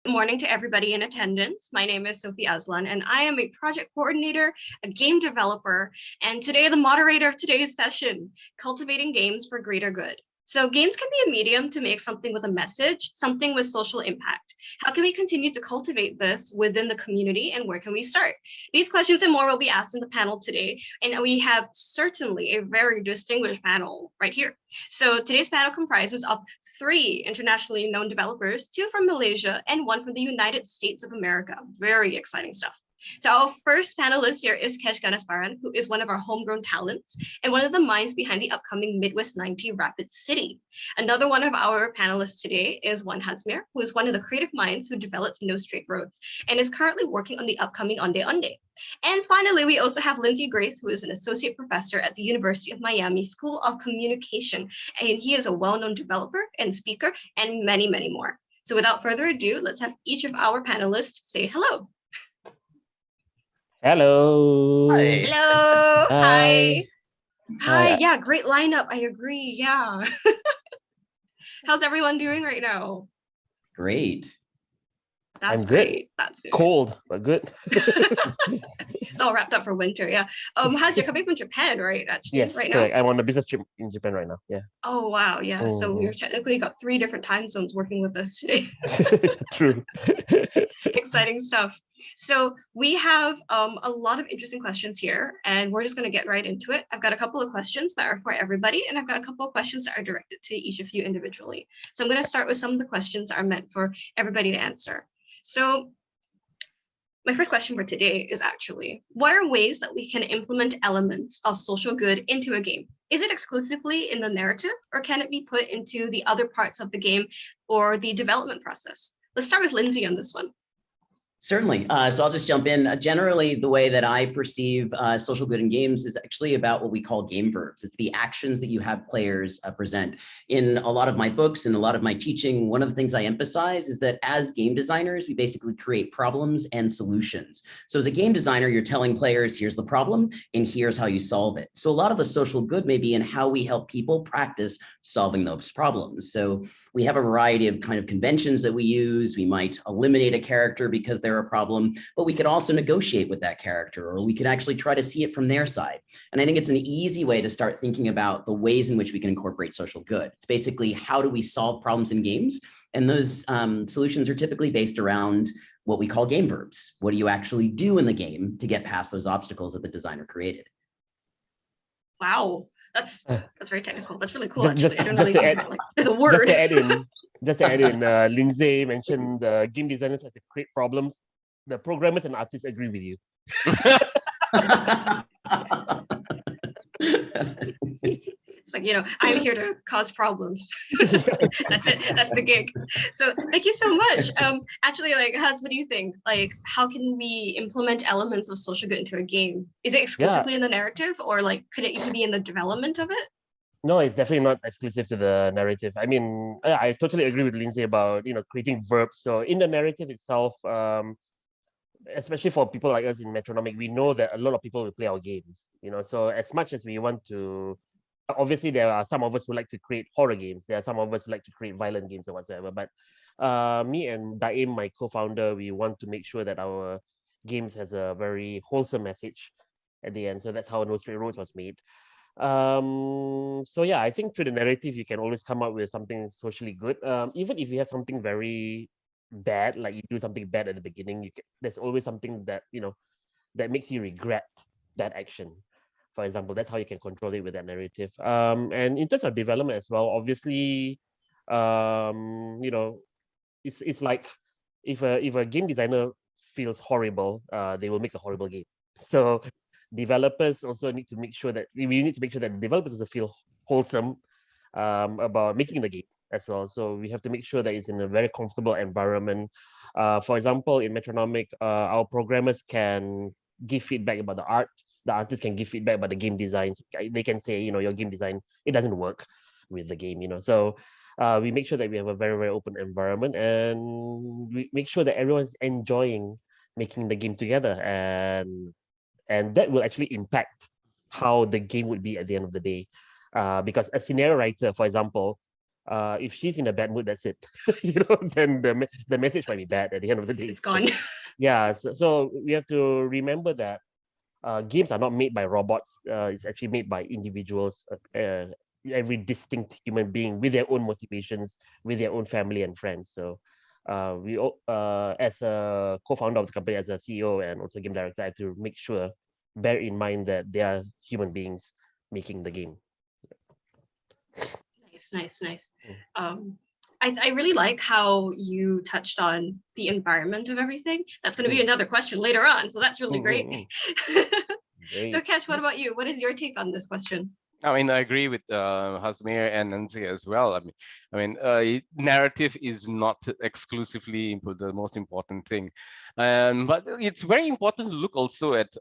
Good morning to everybody in attendance. My name is Sophie Azlan, and I am a project coordinator, a game developer, and today the moderator of today's session, Cultivating Games for Greater Good. So games can be a medium to make something with a message, something with social impact. How can we continue to cultivate this within the community, and where can we start? These questions and more will be asked in the panel today, and we have certainly a very distinguished panel right here. So today's panel comprises of 3 internationally known developers, 2 from Malaysia and 1 from the United States of America. Very exciting stuff. So our first panelist here is Kesh, who is one of our homegrown talents and one of the minds behind the upcoming Midwest 90 Rapid City. Another one of our panelists today is Hazmer, who is one of the creative minds who developed No Straight Roads and is currently working on the upcoming Onde Onde. And finally, we also have Lindsay Grace, who is an associate professor at the University of Miami School of Communication, and he is a well-known developer and speaker and many, many more. So without further ado, let's have each of our panelists say hello. Hello. Hi. Hello. Hi. Hi. Hi. Yeah, great lineup. I agree. Yeah. How's everyone doing right now? Great. That's I'm good. great. That's good. Cold, but good. It's all wrapped up for winter. Yeah. Haz, you're coming from Japan, right? Actually, Yes, right correct. now. I'm on a business trip in Japan right now. Yeah. Oh wow. Yeah. So Mhm. we're technically got 3 different time zones working with us today. True. Exciting stuff. So we have a lot of interesting questions here, and we're just going to get right into it. I've got a couple of questions that are for everybody, and I've got a couple of questions that are directed to each of you individually. So I'm going to start with some of the questions that are meant for everybody to answer. So my first question for today is actually, what are ways that we can implement elements of social good into a game? Is it exclusively in the narrative, or can it be put into the other parts of the game or the development process? Let's start with Lindsay on this one. Certainly. So I'll just jump in. Generally, the way that I perceive social good in games is actually about what we call game verbs. It's the actions that you have players present. In a lot of my books and a lot of my teaching, one of the things I emphasize is that as game designers, we basically create problems and solutions. So as a game designer, you're telling players, here's the problem and here's how you solve it. So a lot of the social good may be in how we help people practice solving those problems. So we have a variety of kind of conventions that we use. We might eliminate a character because they're a problem, but we could also negotiate with that character, or we could actually try to see it from their side. And I think it's an easy way to start thinking about the ways in which we can incorporate social good. It's basically, how do we solve problems in games? And those solutions are typically based around what we call game verbs. What do you actually do in the game to get past those obstacles that the designer created? Wow, that's very technical. That's really cool. Actually, I don't really think about, like, there's a word. Just to add in, Lindsay mentioned the game designers have to create problems. The programmers and artists agree with you. It's like, I'm here to cause problems. That's it. That's the gig. So thank you so much. Actually, like, Haz, what do you think? Like, how can we implement elements of social good into a game? Is it exclusively in the narrative, or like, could it even be in the development of it? No, it's definitely not exclusive to the narrative. I mean, I totally agree with Lindsay about, creating verbs. So in the narrative itself, especially for people like us in Metronomic, we know that a lot of people will play our games. So as much as we want to, obviously there are some of us who like to create horror games. There are some of us who like to create violent games or whatsoever. But me and Daim, my co-founder, we want to make sure that our games has a very wholesome message at the end. So that's how No Straight Roads was made. So yeah, I think through the narrative you can always come up with something socially good. Even if you have something very bad, like you do something bad at the beginning, there's always something that that makes you regret that action. For example, that's how you can control it with that narrative. And in terms of development as well, obviously, it's like if a game designer feels horrible, they will make a horrible game. So developers also need to make sure that developers also feel wholesome about making the game as well. So we have to make sure that it's in a very comfortable environment. For example, in Metronomic, our programmers can give feedback about the art. The artists can give feedback about the game design. They can say, your game design, it doesn't work with the game, So we make sure that we have a very, very open environment, and we make sure that everyone's enjoying making the game together, and that will actually impact how the game would be at the end of the day. Because a scenario writer, for example, If she's in a bad mood, that's it. Then the message might be bad at the end of the day. It's gone. Yeah, so we have to remember that games are not made by robots. It's actually made by individuals, every distinct human being with their own motivations, with their own family and friends. So as a co-founder of the company, as a CEO and also game director, I have to make sure, bear in mind that they are human beings making the game. Nice. I really like how you touched on the environment of everything. That's going to be another question later on, so that's really great. Great. So Kesh, what about you? What is your take on this question? I mean, I agree with Hazmer and Lindsay as well. Narrative is not exclusively the most important thing, but it's very important to look also at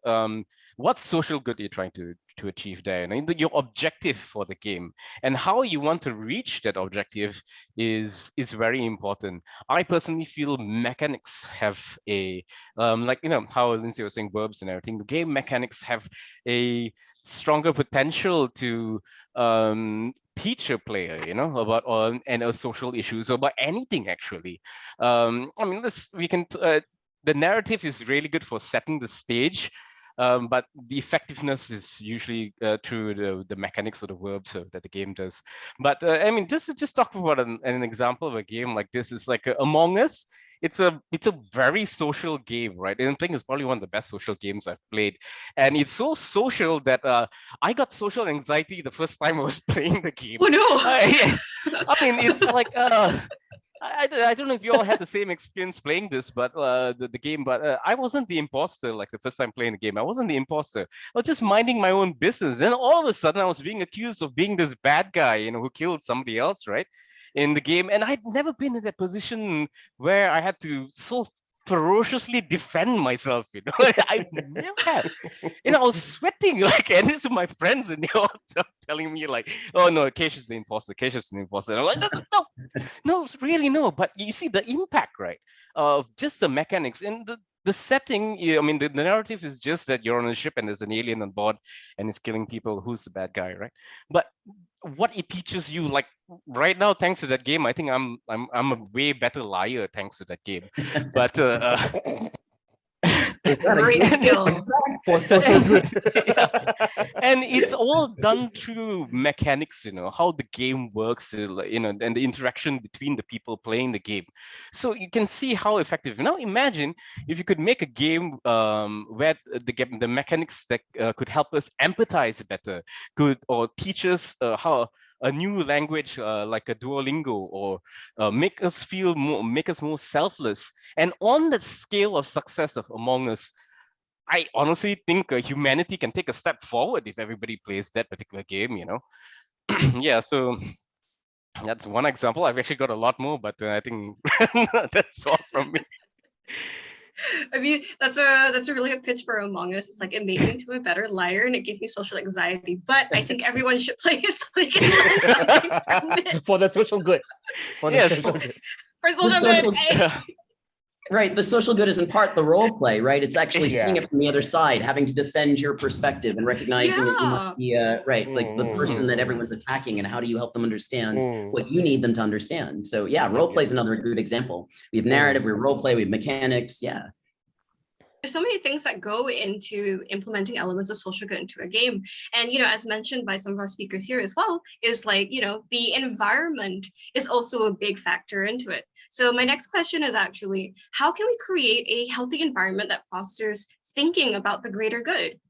what social good you're trying to achieve there, and your objective for the game and how you want to reach that objective is very important. I personally feel mechanics have a how Lindsay was saying, verbs and everything. The game mechanics have a stronger potential to teach a player, about and social issues, or about anything actually. The narrative is really good for setting the stage, but the effectiveness is usually through the mechanics of the verbs that the game does. But just to talk about an example of a game like this is like Among Us. It's a very social game, right? And I think it's probably one of the best social games I've played. And it's so social that I got social anxiety the first time I was playing the game. Oh no! It's like I don't know if you all had the same experience playing this, but the game. But I wasn't the imposter like the first time playing the game. I wasn't the imposter. I was just minding my own business. And all of a sudden, I was being accused of being this bad guy, who killed somebody else, right, in the game. And I'd never been in that position where I had to so ferociously defend myself. I never had. I was sweating and this is my friends, and they're all telling me like, "Oh no, Kesh is the imposter. Kesh is the imposter." And I'm like, no, really no. But you see the impact, right, of just the mechanics and the setting. The narrative is just that you're on a ship and there's an alien on board and it's killing people. Who's the bad guy, right? But what it teaches you, like right now, thanks to that game, I think I'm a way better liar thanks to that game. But Great skill. For social good. And it's all done through mechanics, how the game works, and the interaction between the people playing the game. So you can see how effective. Now imagine if you could make a game where the mechanics that could help us empathize better, or teach us how a new language like a Duolingo, or make us more selfless. And on the scale of success of Among Us, I honestly think humanity can take a step forward if everybody plays that particular game, Yeah, so that's one example. I've actually got a lot more, but I think that's all from me. I mean, that's a really good pitch for Among Us. It's like, it made me into a better liar and it gave me social anxiety. But I think everyone should play it so they can learn something from it. For the social good. For social good. Right. The social good is in part the role play, right? It's actually seeing it from the other side, having to defend your perspective and recognizing that you must be like the person that everyone's attacking, and how do you help them understand what you need them to understand? So yeah, role play is another good example. We have narrative, we have role play, we have mechanics. Yeah. There's so many things that go into implementing elements of social good into a game. And, as mentioned by some of our speakers here as well, is like, the environment is also a big factor into it. So my next question is actually, how can we create a healthy environment that fosters thinking about the greater good?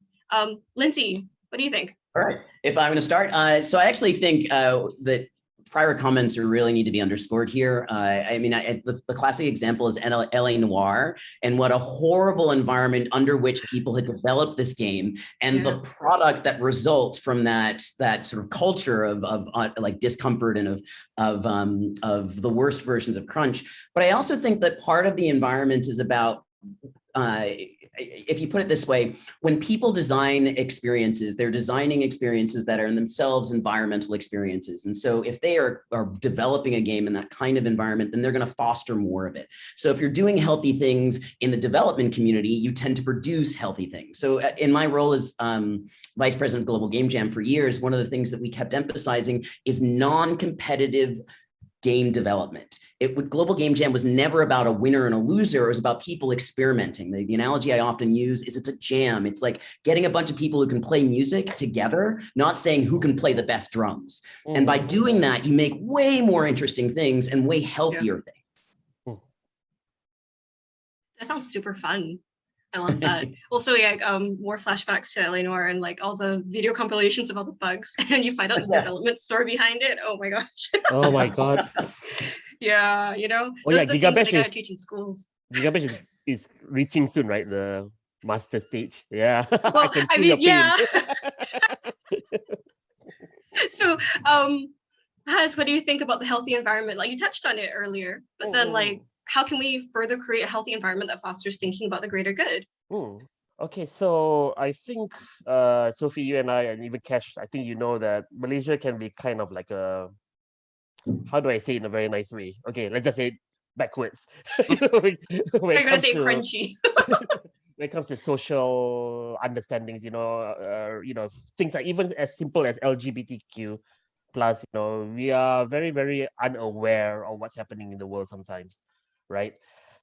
Lindsay, what do you think? All right. If I'm going to start, so I actually think that prior comments really need to be underscored here. The classic example is LA Noire, and what a horrible environment under which people had developed this game, and the product that results from that sort of culture of like discomfort and of the worst versions of crunch. But I also think that part of the environment is about if you put it this way, when people design experiences, they're designing experiences that are in themselves environmental experiences. And so if they are developing a game in that kind of environment, then they're going to foster more of it. So if you're doing healthy things in the development community, you tend to produce healthy things. So in my role as Vice President of Global Game Jam for years, one of the things that we kept emphasizing is non-competitive game development. Global Game Jam was never about a winner and a loser. It was about people experimenting. The analogy I often use is it's a jam. It's like getting a bunch of people who can play music together, not saying who can play the best drums. And by doing that, you make way more interesting things and way healthier things. That sounds super fun. I love that. Also, yeah, more flashbacks to Eleanor and like all the video compilations of all the bugs, and you find out the development story behind it. Oh my gosh. Oh my God. Yeah, you know. Oh yeah, those are the things that they Gigabash gotta is teach in schools. Gigabash is reaching soon, right? The master stage. Yeah. Well, can I feel your mean, yeah. pain. So, Haz, what do you think about the healthy environment? Like you touched on it earlier, but then like, how can we further create a healthy environment that fosters thinking about the greater good? Okay, so I think Sophie, you and I, and even Kesh, I think you know that Malaysia can be kind of like a, how do I say it in a very nice way? Okay, let's just say it backwards. You know, when Are it you gonna comes say to crunchy? when it comes to social understandings, you know, things like even as simple as LGBTQ plus, you know, we are very, very unaware of what's happening in the world sometimes, right?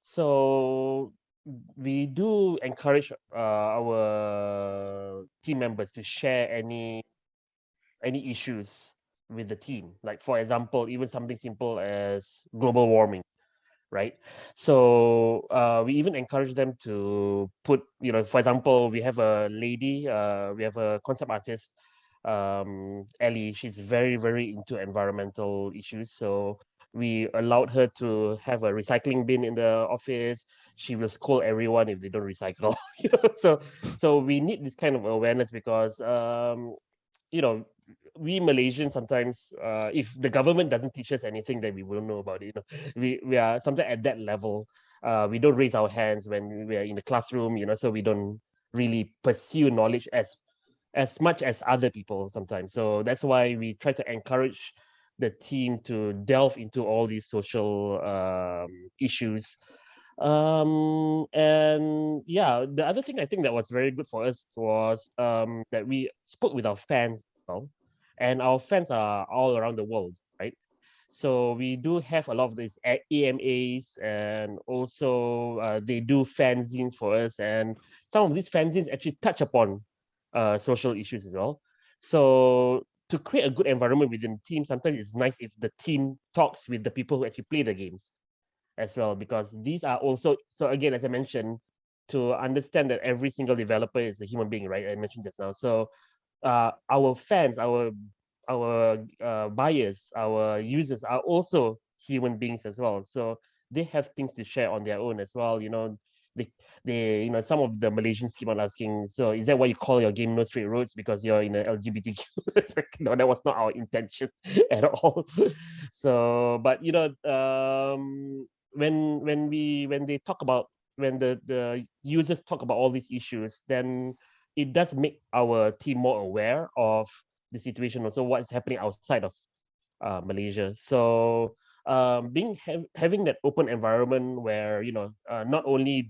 So we do encourage our team members to share any issues with the team. Like for example, even something simple as global warming, right? So we even encourage them to put, you know, for example, we have a lady, we have a concept artist, Ellie. She's very, very into environmental issues. So we allowed her to have a recycling bin in the office. She will scold everyone if they don't recycle. You know? So we need this kind of awareness because you know, we Malaysians sometimes, if the government doesn't teach us anything, then we wouldn't know about it. You know, we are sometimes at that level. We don't raise our hands when we are in the classroom. You know, so we don't really pursue knowledge as much as other people sometimes. So that's why we try to encourage the team to delve into all these social issues. And yeah, the other thing I think that was very good for us was that we spoke with our fans as well, and our fans are all around the world, right? So we do have a lot of these AMAs, and also they do fanzines for us, and some of these fanzines actually touch upon social issues as well. So to create a good environment within the team, sometimes it's nice if the team talks with the people who actually play the games as well, because these are also, so again, as I mentioned, to understand that every single developer is a human being, right? I mentioned just now. So our fans, our buyers, our users are also human beings as well. So they have things to share on their own as well. You know, they you know, some of the Malaysians keep on asking, so is that why you call your game No Straight Roads because you're in a LGBTQ? No, that was not our intention at all. So, but you know, when they talk about, when the users talk about all these issues, then it does make our team more aware of the situation, also what is happening outside of Malaysia. So having that open environment where, you know, not only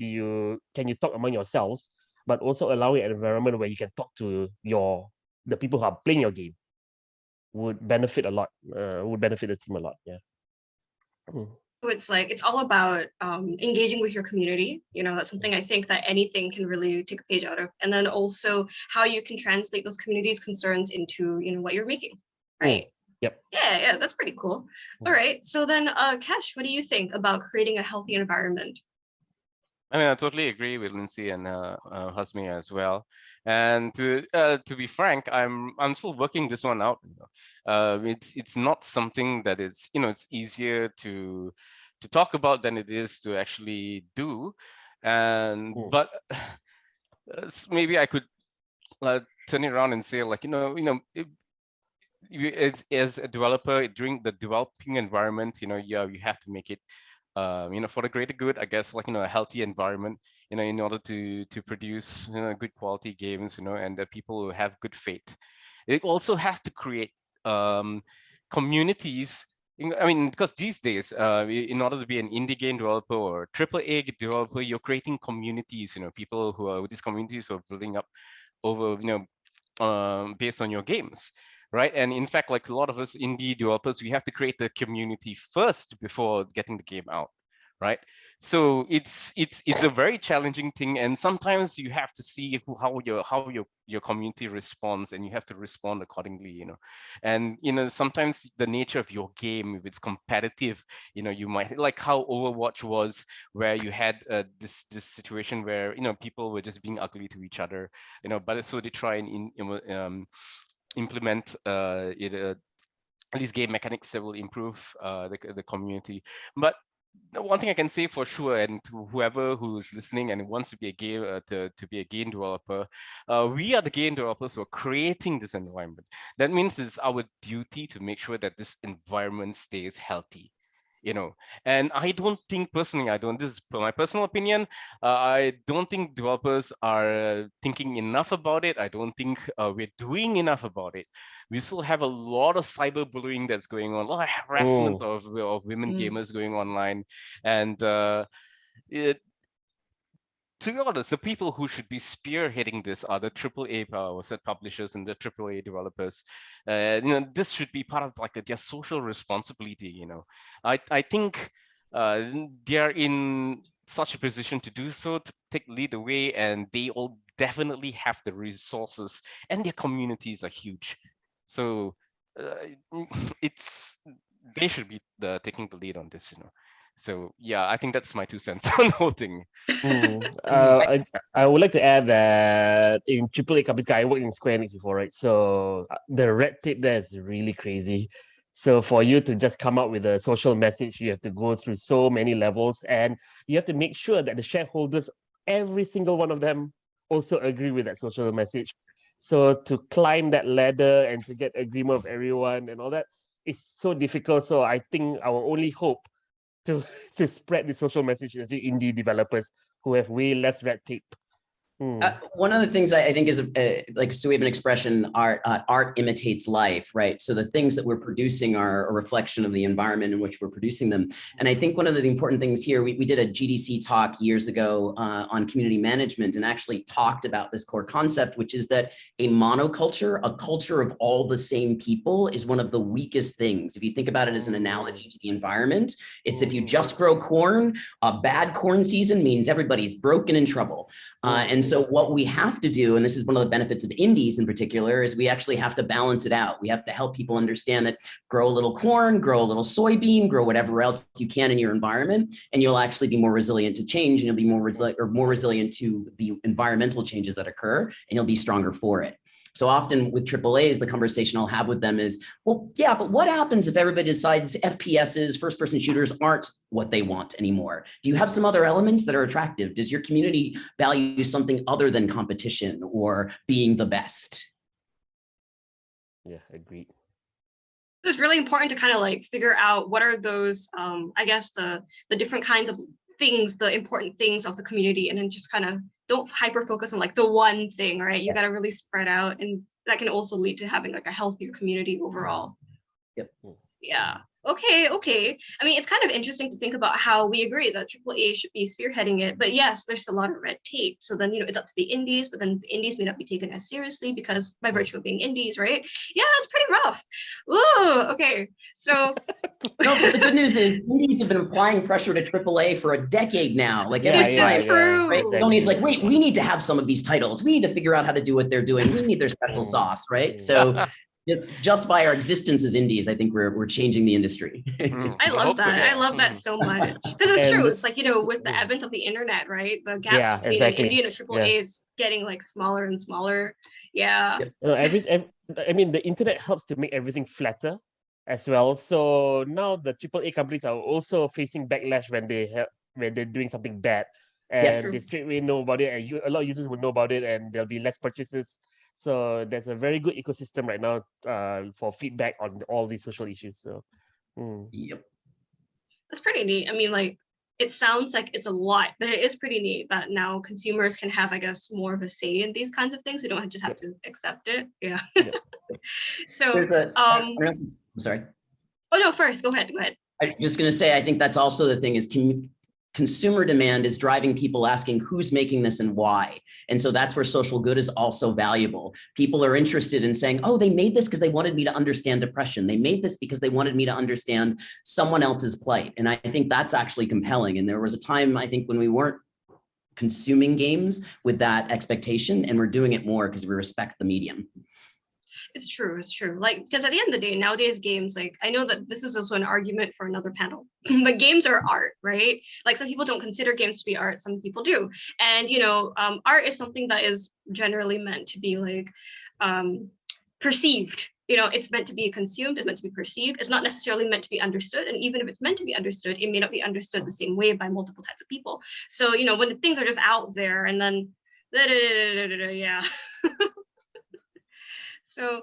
can you talk among yourselves, but also allowing an environment where you can talk to the people who are playing your game would benefit a lot. Would benefit the team a lot. Yeah. So it's like it's all about engaging with your community. You know, that's something I think that anything can really take a page out of. And then also how you can translate those communities' concerns into, you know, what you're making. Right. Yep. Yeah, that's pretty cool. All right. So then Kesh, what do you think about creating a healthy environment? I mean, I totally agree with Lindsay and Hazmer as well. And to be frank, I'm still working this one out. It's not something that is, you know, it's easier to talk about than it is to actually do. And but maybe I could turn it around and say, like, as a developer during the developing environment, you know, you have to make it you know, for the greater good, I guess, like, you know, a healthy environment, you know, in order to produce, you know, good quality games, you know, and that people will have good faith. They also have to create communities. I mean, because these days, in order to be an indie game developer or AAA developer, you're creating communities, you know, people who are, these communities who are building up over, you know, based on your games. right? And in fact, like a lot of us indie developers, we have to create the community first before getting the game out, right? So it's a very challenging thing, and sometimes you have to see how your community responds, and you have to respond accordingly, you know. And sometimes the nature of your game, if it's competitive, you might, like how Overwatch was, where you had this situation where people were just being ugly to each other, but so they try and implement these game mechanics that will improve the community. But the one thing I can say for sure, and to whoever who's listening and wants to be a game to be a game developer, we are the game developers who are creating this environment. That means it's our duty to make sure that this environment stays healthy. And I don't think personally, this is my personal opinion, I don't think developers are thinking enough about it. I don't think we're doing enough about it. We still have a lot of cyberbullying that's going on, a lot of harassment of women gamers going online. And to be honest, the people who should be spearheading this are the AAA set publishers and the AAA developers. This should be part of like their social responsibility. I think they're in such a position to do so, to lead the way, and they all definitely have the resources, and their communities are huge. So they should be taking the lead on this. So yeah, I think that's my 2 cents on the whole thing. I would like to add that in AAA companies, I worked in Square Enix before, right? So the red tape there is really crazy. So for you to just come up with a social message, you have to go through so many levels, and you have to make sure that the shareholders, every single one of them, also agree with that social message. So to climb that ladder and to get agreement of everyone and all that is so difficult. So I think our only hope to spread the social message is the indie developers who have way less red tape. One of the things I think is so we have an expression, art imitates life, right? So the things that we're producing are a reflection of the environment in which we're producing them. And I think one of the important things here, we did a GDC talk years ago on community management, and actually talked about this core concept, which is that a monoculture, a culture of all the same people, is one of the weakest things. If you think about it as an analogy to the environment, it's if you just grow corn, a bad corn season means everybody's broken in trouble. And so what we have to do, and this is one of the benefits of indies in particular, is we actually have to balance it out. We have to help people understand that grow a little corn, grow a little soybean, grow whatever else you can in your environment, and you'll actually be more resilient to change, and you'll be more resilient to the environmental changes that occur, and you'll be stronger for it. So often with AAAs, the conversation I'll have with them is, well, yeah, but what happens if everybody decides FPSs, first-person shooters, aren't what they want anymore? Do you have some other elements that are attractive? Does your community value something other than competition or being the best? Yeah, agreed. It's really important to kind of like figure out what are those, I guess, the different kinds of things, the important things of the community, and then just kind of don't hyper focus on like the one thing, right? You got to really spread out, and that can also lead to having like a healthier community overall. Yep. Yeah. Okay. I mean, it's kind of interesting to think about how we agree that AAA should be spearheading it, but yes, there's a lot of red tape. So then, it's up to the indies, but then the indies may not be taken as seriously because by virtue of being indies, right? Yeah, it's pretty rough. Ooh, okay. So no, but the good news is indies have been applying pressure to AAA for a decade now. Like every time, right? Sony's like, wait, we need to have some of these titles. We need to figure out how to do what they're doing. We need their special sauce, right? So just by our existence as indies, I think we're changing the industry. I love that. So, yeah. I love that so much. Because it's true. It's like, with the advent of the internet, right? The gaps between an indie and a AAA is getting like smaller and smaller. Yeah. I mean, the internet helps to make everything flatter as well. So now the AAA companies are also facing backlash when they're doing something bad, and they straight away know about it, and a lot of users will know about it, and there'll be less purchases. So there's a very good ecosystem right now for feedback on all these social issues. So, Yep, that's pretty neat. I mean, like, it sounds like it's a lot, but it is pretty neat that now consumers can have, I guess, more of a say in these kinds of things. We don't just have to accept it. Yeah. So, I'm sorry. Oh no, first, go ahead. I'm just going to say, I think that's also the thing is consumer demand is driving people asking who's making this and why. And so that's where social good is also valuable. People are interested in saying, oh, they made this because they wanted me to understand depression. They made this because they wanted me to understand someone else's plight. And I think that's actually compelling. And there was a time, I think, when we weren't consuming games with that expectation, and we're doing it more because we respect the medium. It's true. It's true. Like, because at the end of the day, nowadays games, like, I know that this is also an argument for another panel, but games are art, right? Like, some people don't consider games to be art, some people do. And, you know, art is something that is generally meant to be like perceived. You know, it's meant to be consumed, it's meant to be perceived. It's not necessarily meant to be understood. And even if it's meant to be understood, it may not be understood the same way by multiple types of people. So, you know, when the things are just out there and then, yeah. So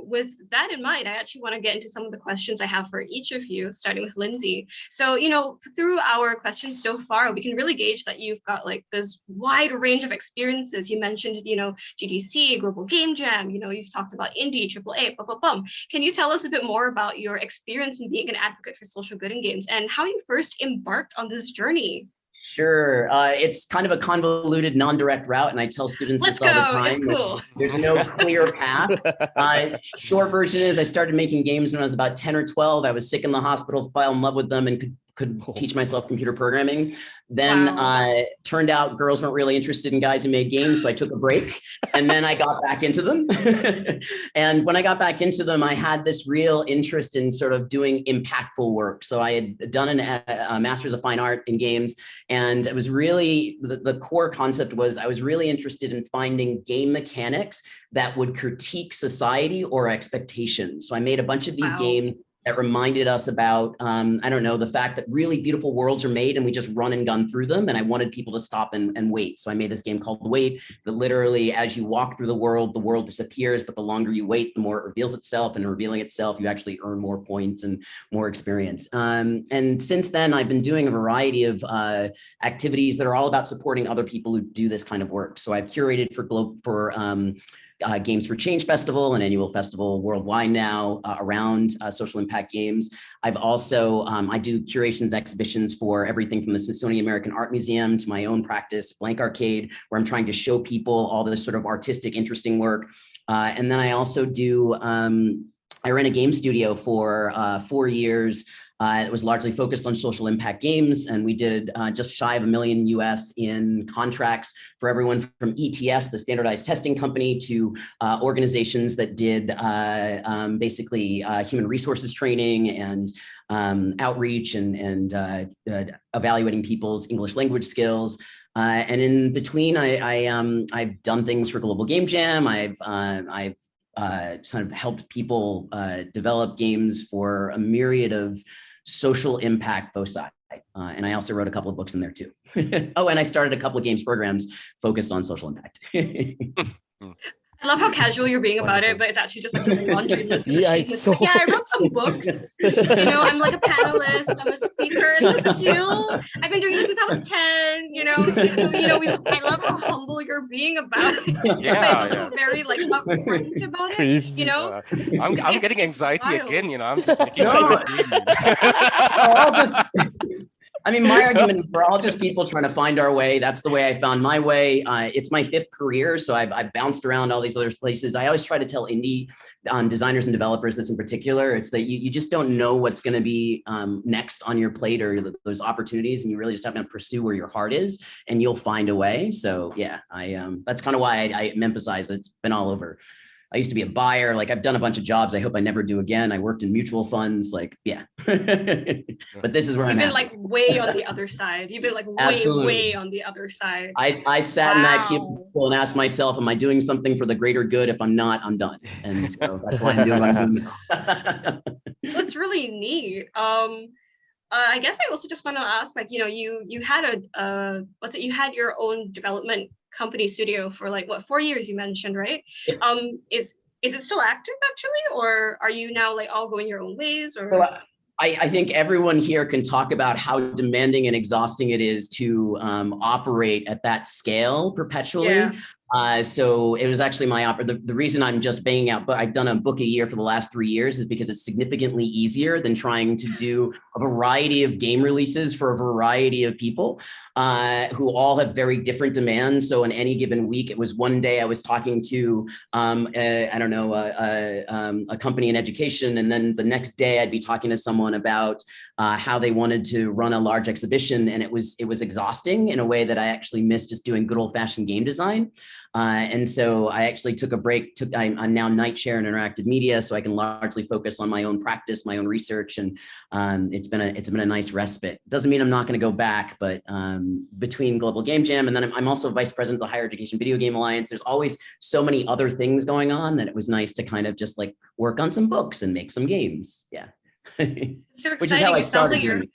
with that in mind, I actually want to get into some of the questions I have for each of you, starting with Lindsay. So, you know, through our questions so far, we can really gauge that you've got like this wide range of experiences. You mentioned, you know, GDC, Global Game Jam, you know, you've talked about indie, AAA, blah, blah, blah. Can you tell us a bit more about your experience in being an advocate for social good in games and how you first embarked on this journey? Sure. It's kind of a convoluted, non-direct route, and I tell students this all the time. It's cool. There's no clear path. Short version is I started making games when I was about 10 or 12. I was sick in the hospital, fell in love with them, and could teach myself computer programming. Then turned out girls weren't really interested in guys who made games, so I took a break, and then I got back into them. And when I got back into them, I had this real interest in sort of doing impactful work. So I had done a Master's of Fine Art in games, and it was really, the core concept was I was really interested in finding game mechanics that would critique society or expectations. So I made a bunch of these games that reminded us about, I don't know, the fact that really beautiful worlds are made and we just run and gun through them. And I wanted people to stop and wait. So I made this game called Wait, that literally, as you walk through the world disappears, but the longer you wait, the more it reveals itself, and in revealing itself, you actually earn more points and more experience. And since then, I've been doing a variety of activities that are all about supporting other people who do this kind of work. So I've curated for Games for Change Festival, an annual festival worldwide now around social impact games. I've also, I do curations exhibitions for everything from the Smithsonian American Art Museum to my own practice, Blank Arcade, where I'm trying to show people all this sort of artistic, interesting work. And then I also do, I ran a game studio for 4 years. It was largely focused on social impact games, and we did just shy of $1 million US in contracts for everyone from ETS, the standardized testing company, to organizations that did basically human resources training and outreach and evaluating people's English language skills. And in between, I've done things for Global Game Jam. I've sort of helped people develop games for a myriad of social impact foci. And I also wrote a couple of books in there too. Oh, and I started a couple of games programs focused on social impact. I love how casual you're being about it, but it's actually just like this laundry list of achievements. So... Like, yeah, I wrote some books. You know, I'm like a panelist, I'm a speaker. It's a big deal. I've been doing this since I was 10. You know, I love how humble you're being about it. Yeah, but it's also very like upfront about it. You know, I'm getting anxiety again. You know, I'm just making I mean, my argument is we're all just people trying to find our way. That's the way I found my way. It's my 5th career, so I've bounced around all these other places. I always try to tell indie designers and developers this in particular. It's that you just don't know what's going to be next on your plate or those opportunities, and you really just have to pursue where your heart is, and you'll find a way. So yeah, that's kind of why I emphasize that it's been all over. I used to be a buyer. Like, I've done a bunch of jobs I hope I never do again. I worked in mutual funds. Like, yeah. But this is where You've been like way on the other side. You've been like way on the other side. I sat in that cubicle and asked myself, am I doing something for the greater good? If I'm not, I'm done. And so that's why I'm doing what I'm doing now. That's really neat. I guess I also just want to ask, like, you know, you had you had your own development company studio for like 4 years, you mentioned, right? Is it still active actually, or are you now like all going your own ways? Or so I think everyone here can talk about how demanding and exhausting it is to operate at that scale perpetually. Yeah. So it was actually my the reason I'm just banging out, but I've done a book a year for the last 3 years is because it's significantly easier than trying to do a variety of game releases for a variety of people who all have very different demands. So in any given week, it was one day I was talking to, I don't know, a company in education. And then the next day I'd be talking to someone about how they wanted to run a large exhibition. And it was exhausting in a way that I actually missed just doing good old fashioned game design. And so I actually took a break. I'm now night chair in interactive media, so I can largely focus on my own practice, my own research, and it's been a nice respite. Doesn't mean I'm not going to go back, but between Global Game Jam and then I'm also vice president of the Higher Education Video Game Alliance. There's always so many other things going on that it was nice to kind of just like work on some books and make some games. Yeah, So exciting. Which is how I it sounds like started.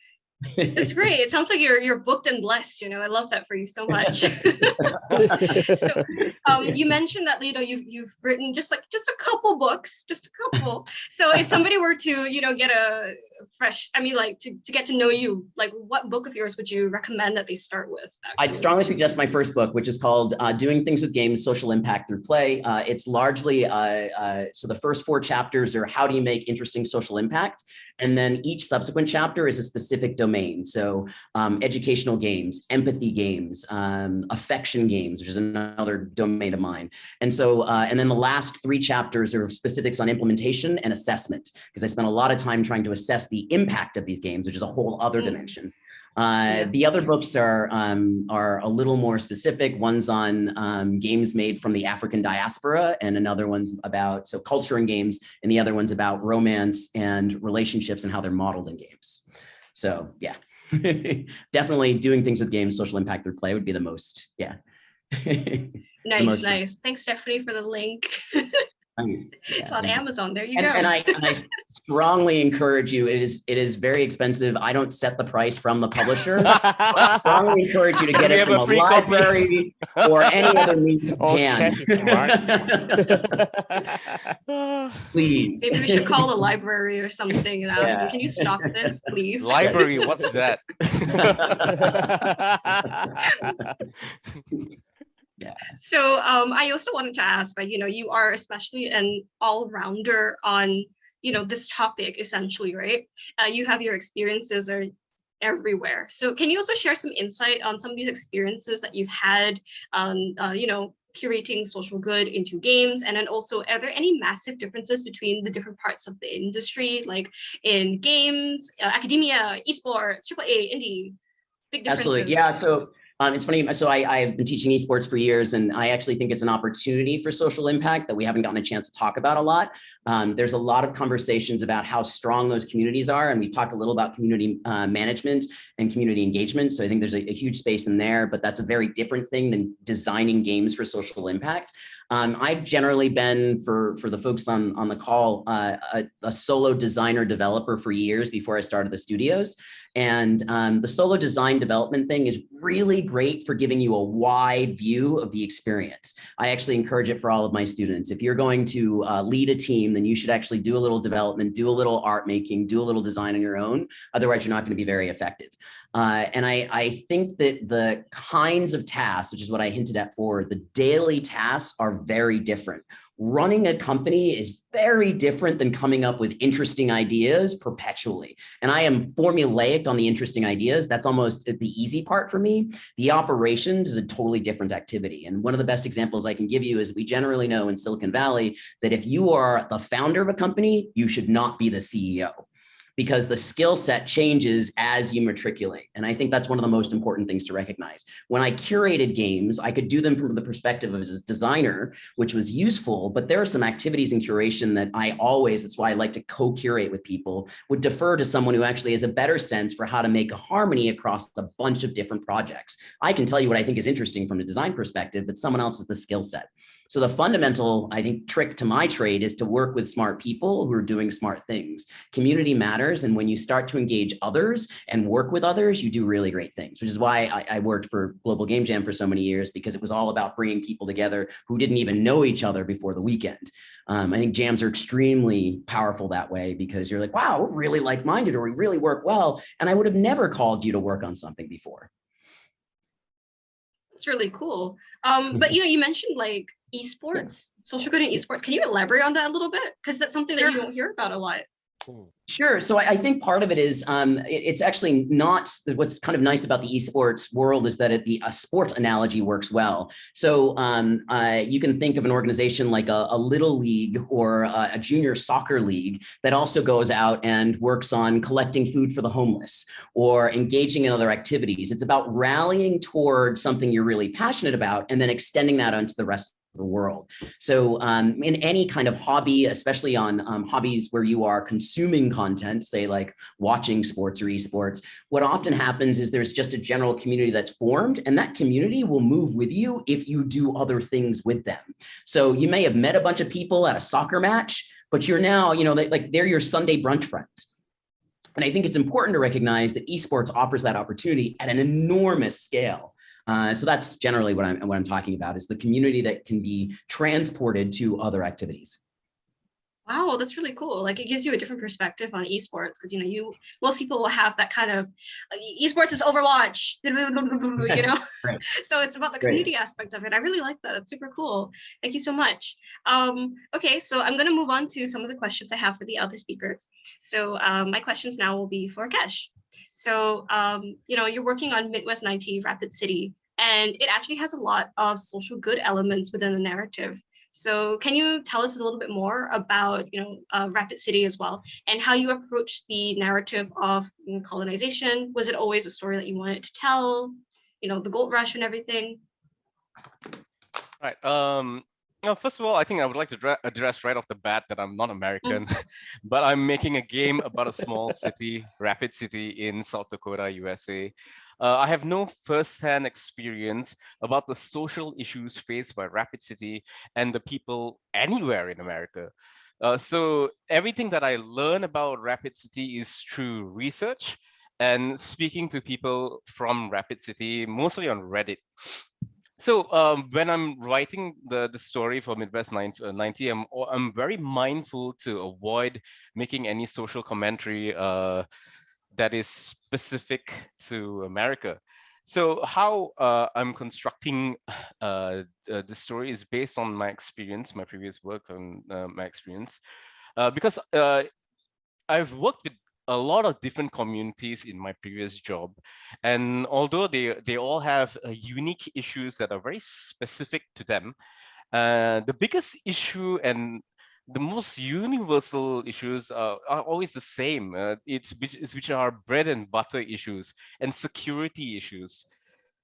it's great. It sounds like you're booked and blessed. You know, I love that for you so much. So you mentioned that you've written just a couple books, just a couple. So if somebody were to get a fresh, to get to know you, like what book of yours would you recommend that they start with? Actually? I'd strongly suggest my first book, which is called Doing Things with Games: Social Impact Through Play. It's largely so the first 4 chapters are how do you make interesting social impact, and then each subsequent chapter is a specific domain. So educational games, empathy games, affection games, which is another domain of mine. And so, and then the last 3 chapters are specifics on implementation and assessment, because I spent a lot of time trying to assess the impact of these games, which is a whole other dimension. The other books are a little more specific. One's on games made from the African diaspora, and another one's about culture in games, and the other one's about romance and relationships and how they're modeled in games. So yeah, definitely Doing Things with Games: Social Impact Through Play would be the most, yeah. Nice. Thanks, Stephanie, for the link. Nice. It's on Amazon. There you go. And I strongly encourage you. It is very expensive. I don't set the price from the publisher. I strongly encourge you to get it from a library or any other means you can. Please. Maybe we should call the library or something and ask them, can you stock this, please? Library, what's that? Yeah. So I also wanted to ask, you are especially an all-rounder on, this topic essentially, right? You have your experiences are everywhere. So can you also share some insight on some of these experiences that you've had, curating social good into games? And then also, are there any massive differences between the different parts of the industry, like in games, academia, esports, AAA, indie? Big differences. Absolutely. Yeah. So it's funny. So I've been teaching esports for years, and I actually think it's an opportunity for social impact that we haven't gotten a chance to talk about a lot. There's a lot of conversations about how strong those communities are, and we've talked a little about community management and community engagement. So I think there's a huge space in there, but that's a very different thing than designing games for social impact. I've generally been, for the folks on the call, a solo designer developer for years before I started the studios. And the solo design development thing is really great for giving you a wide view of the experience. I actually encourage it for all of my students. If you're going to lead a team, then you should actually do a little development, do a little art making, do a little design on your own. Otherwise, you're not going to be very effective. And I think that the kinds of tasks, which is what I hinted at before, the daily tasks are very different. Running a company is very different than coming up with interesting ideas perpetually. And I am formulaic on the interesting ideas. That's almost the easy part for me. The operations is a totally different activity. And one of the best examples I can give you is we generally know in Silicon Valley that if you are the founder of a company, you should not be the CEO, because the skill set changes as you matriculate. And I think that's one of the most important things to recognize. When I curated games, I could do them from the perspective of as a designer, which was useful, but there are some activities in curation that that's why I like to co-curate with people, would defer to someone who actually has a better sense for how to make a harmony across a bunch of different projects. I can tell you what I think is interesting from a design perspective, but someone else has the skill set. So the fundamental, I think, trick to my trade is to work with smart people who are doing smart things. Community matters. And when you start to engage others and work with others, you do really great things, which is why I worked for Global Game Jam for so many years, because it was all about bringing people together who didn't even know each other before the weekend. I think jams are extremely powerful that way, because you're like, wow, we're really like-minded, or we really work well. And I would have never called you to work on something before. It's really cool. But you mentioned like esports, social good in esports. Can you elaborate on that a little bit? Because that's something that you don't hear about a lot. Sure. So I think part of it is it's actually not what's kind of nice about the esports world is that a sport analogy works well. So you can think of an organization like a little league or a junior soccer league that also goes out and works on collecting food for the homeless or engaging in other activities. It's about rallying toward something you're really passionate about and then extending that onto the rest of the world. So in any kind of hobby, especially on hobbies where you are consuming content, say like watching sports or esports, what often happens is there's just a general community that's formed, and that community will move with you if you do other things with them. So you may have met a bunch of people at a soccer match, but you're now, they're your Sunday brunch friends. And I think it's important to recognize that esports offers that opportunity at an enormous scale. So that's generally what I'm talking about, is the community that can be transported to other activities. Wow, that's really cool. Like it gives you a different perspective on esports because most people will have that kind of esports is Overwatch, Right. So it's about the community aspect of it. I really like that. It's super cool. Thank you so much. Okay, so I'm going to move on to some of the questions I have for the other speakers. So my questions now will be for Kesh. So you're working on Midwest 90 Rapid City, and it actually has a lot of social good elements within the narrative. So can you tell us a little bit more about, Rapid City as well, and how you approach the narrative of colonization? Was it always a story that you wanted to tell, the gold rush and everything? Right. First of all, I think I would like to address right off the bat that I'm not American, but I'm making a game about a small city, Rapid City in South Dakota, USA. I have no first-hand experience about the social issues faced by Rapid City and the people anywhere in America. So everything that I learn about Rapid City is through research and speaking to people from Rapid City, mostly on Reddit. So when I'm writing the story for Midwest 90, I'm very mindful to avoid making any social commentary that is specific to America. So how I'm constructing the story is based on my experience, my previous work, and my experience, because I've worked with a lot of different communities in my previous job, and although they all have unique issues that are very specific to them, the biggest issue and the most universal issues are always the same. Which are bread and butter issues and security issues.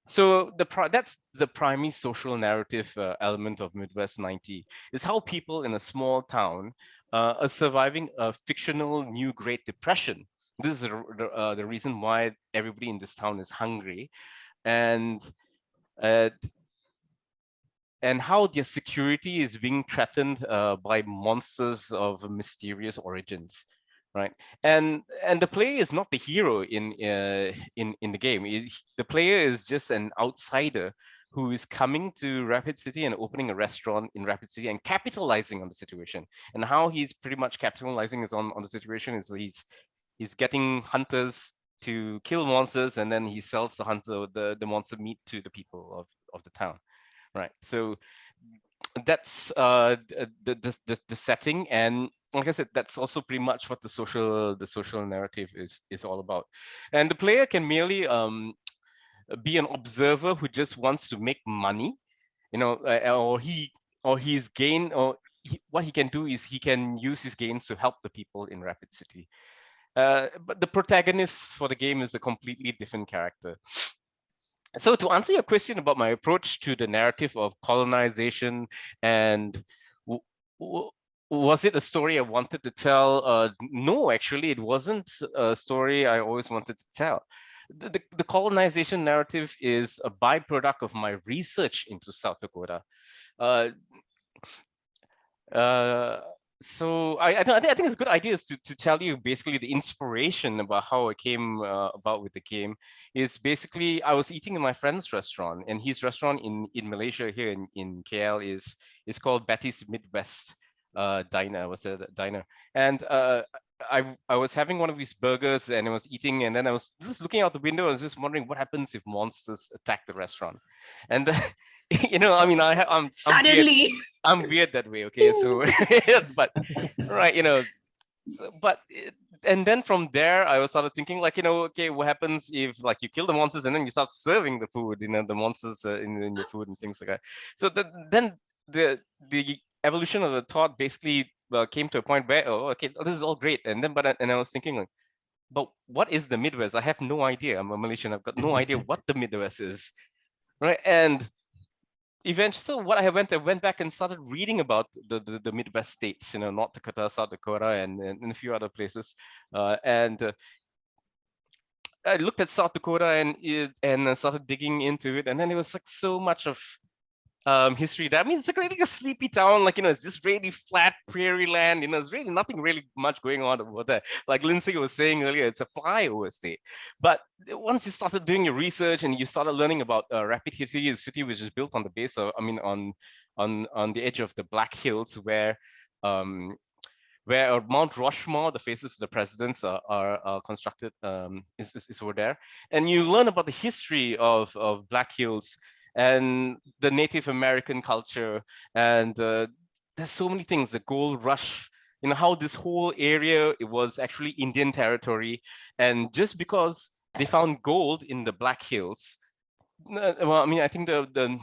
So that's the primary social narrative element of Midwest 90, is how people in a small town are surviving a fictional new Great Depression. This is the reason why everybody in this town is hungry, and uh, how their security is being threatened by monsters of mysterious origins, right? And the player is not the hero in the game. The player is just an outsider who is coming to Rapid City and opening a restaurant in Rapid City and capitalizing on the situation. And how he's pretty much capitalizing is on the situation is he's getting hunters to kill monsters, and then he sells the monster meat to the people of the town. Right. So that's the setting, and like I said, that's also pretty much what the social narrative is all about. And the player can merely be an observer who just wants to make money, or his gain, or what he can do is he can use his gains to help the people in Rapid City. But the protagonist for the game is a completely different character. So to answer your question about my approach to the narrative of colonization and was it a story I wanted to tell? No, actually, it wasn't a story I always wanted to tell. The colonization narrative is a byproduct of my research into South Dakota. So I think it's a good idea to tell you basically the inspiration about how I came about with the game. Is basically I was eating in my friend's restaurant, and his restaurant in Malaysia here in KL is called Betty's Midwest Diner. Was a diner, and I was having one of these burgers and I was eating, and then I was just looking out the window. I was just wondering what happens if monsters attack the restaurant. And I mean, Suddenly. I'm weird that way. Okay, so but right, so, and then from there I was sort of thinking like, okay, what happens if like you kill the monsters and then you start serving the food, the monsters in your food and things like that. So then the evolution of the thought basically came to a point where, oh, okay, this is all great, and I was thinking like, but what is the Midwest? I have no idea. I'm a Malaysian. I've got no idea what the Midwest is, right? And eventually, so what I went back and started reading about the Midwest states, North Dakota, South Dakota, and a few other places, and I looked at South Dakota and started digging into it, and then it was like so much of history that, I mean, it's like really a sleepy town, like, it's just really flat prairie land, there's really nothing really much going on over there. Like Lindsay was saying earlier, it's a flyover state. But once you started doing your research and you started learning about Rapid City, a city which is built on the base of, I mean, on the edge of the Black Hills, where Mount Rushmore, the faces of the presidents are constructed, is over there. And you learn about the history of Black Hills and the Native American culture. And there's so many things, the gold rush, how this whole area, it was actually Indian territory. And just because they found gold in the Black Hills, well, I mean, I think the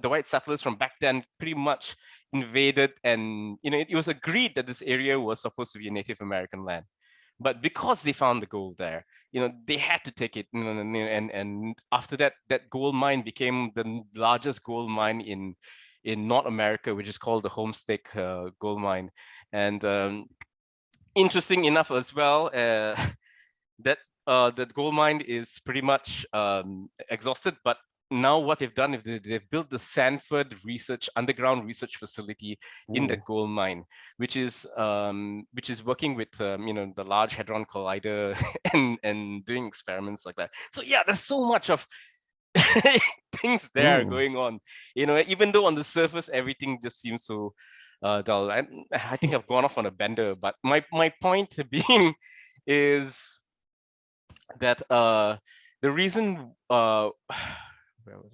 white settlers from back then pretty much invaded, and it was agreed that this area was supposed to be a Native American land. But because they found the gold there, they had to take it. And after that, that gold mine became the largest gold mine in North America, which is called the Homestake gold mine. And interesting enough as well, that the gold mine is pretty much exhausted, but now what they've done is they've built the Sanford underground research facility in the gold mine, which is working with the Large Hadron Collider and doing experiments like that. So yeah, there's so much of things there going on. Even though on the surface everything just seems so dull. I think I've gone off on a bender, but my point being is that the reason where was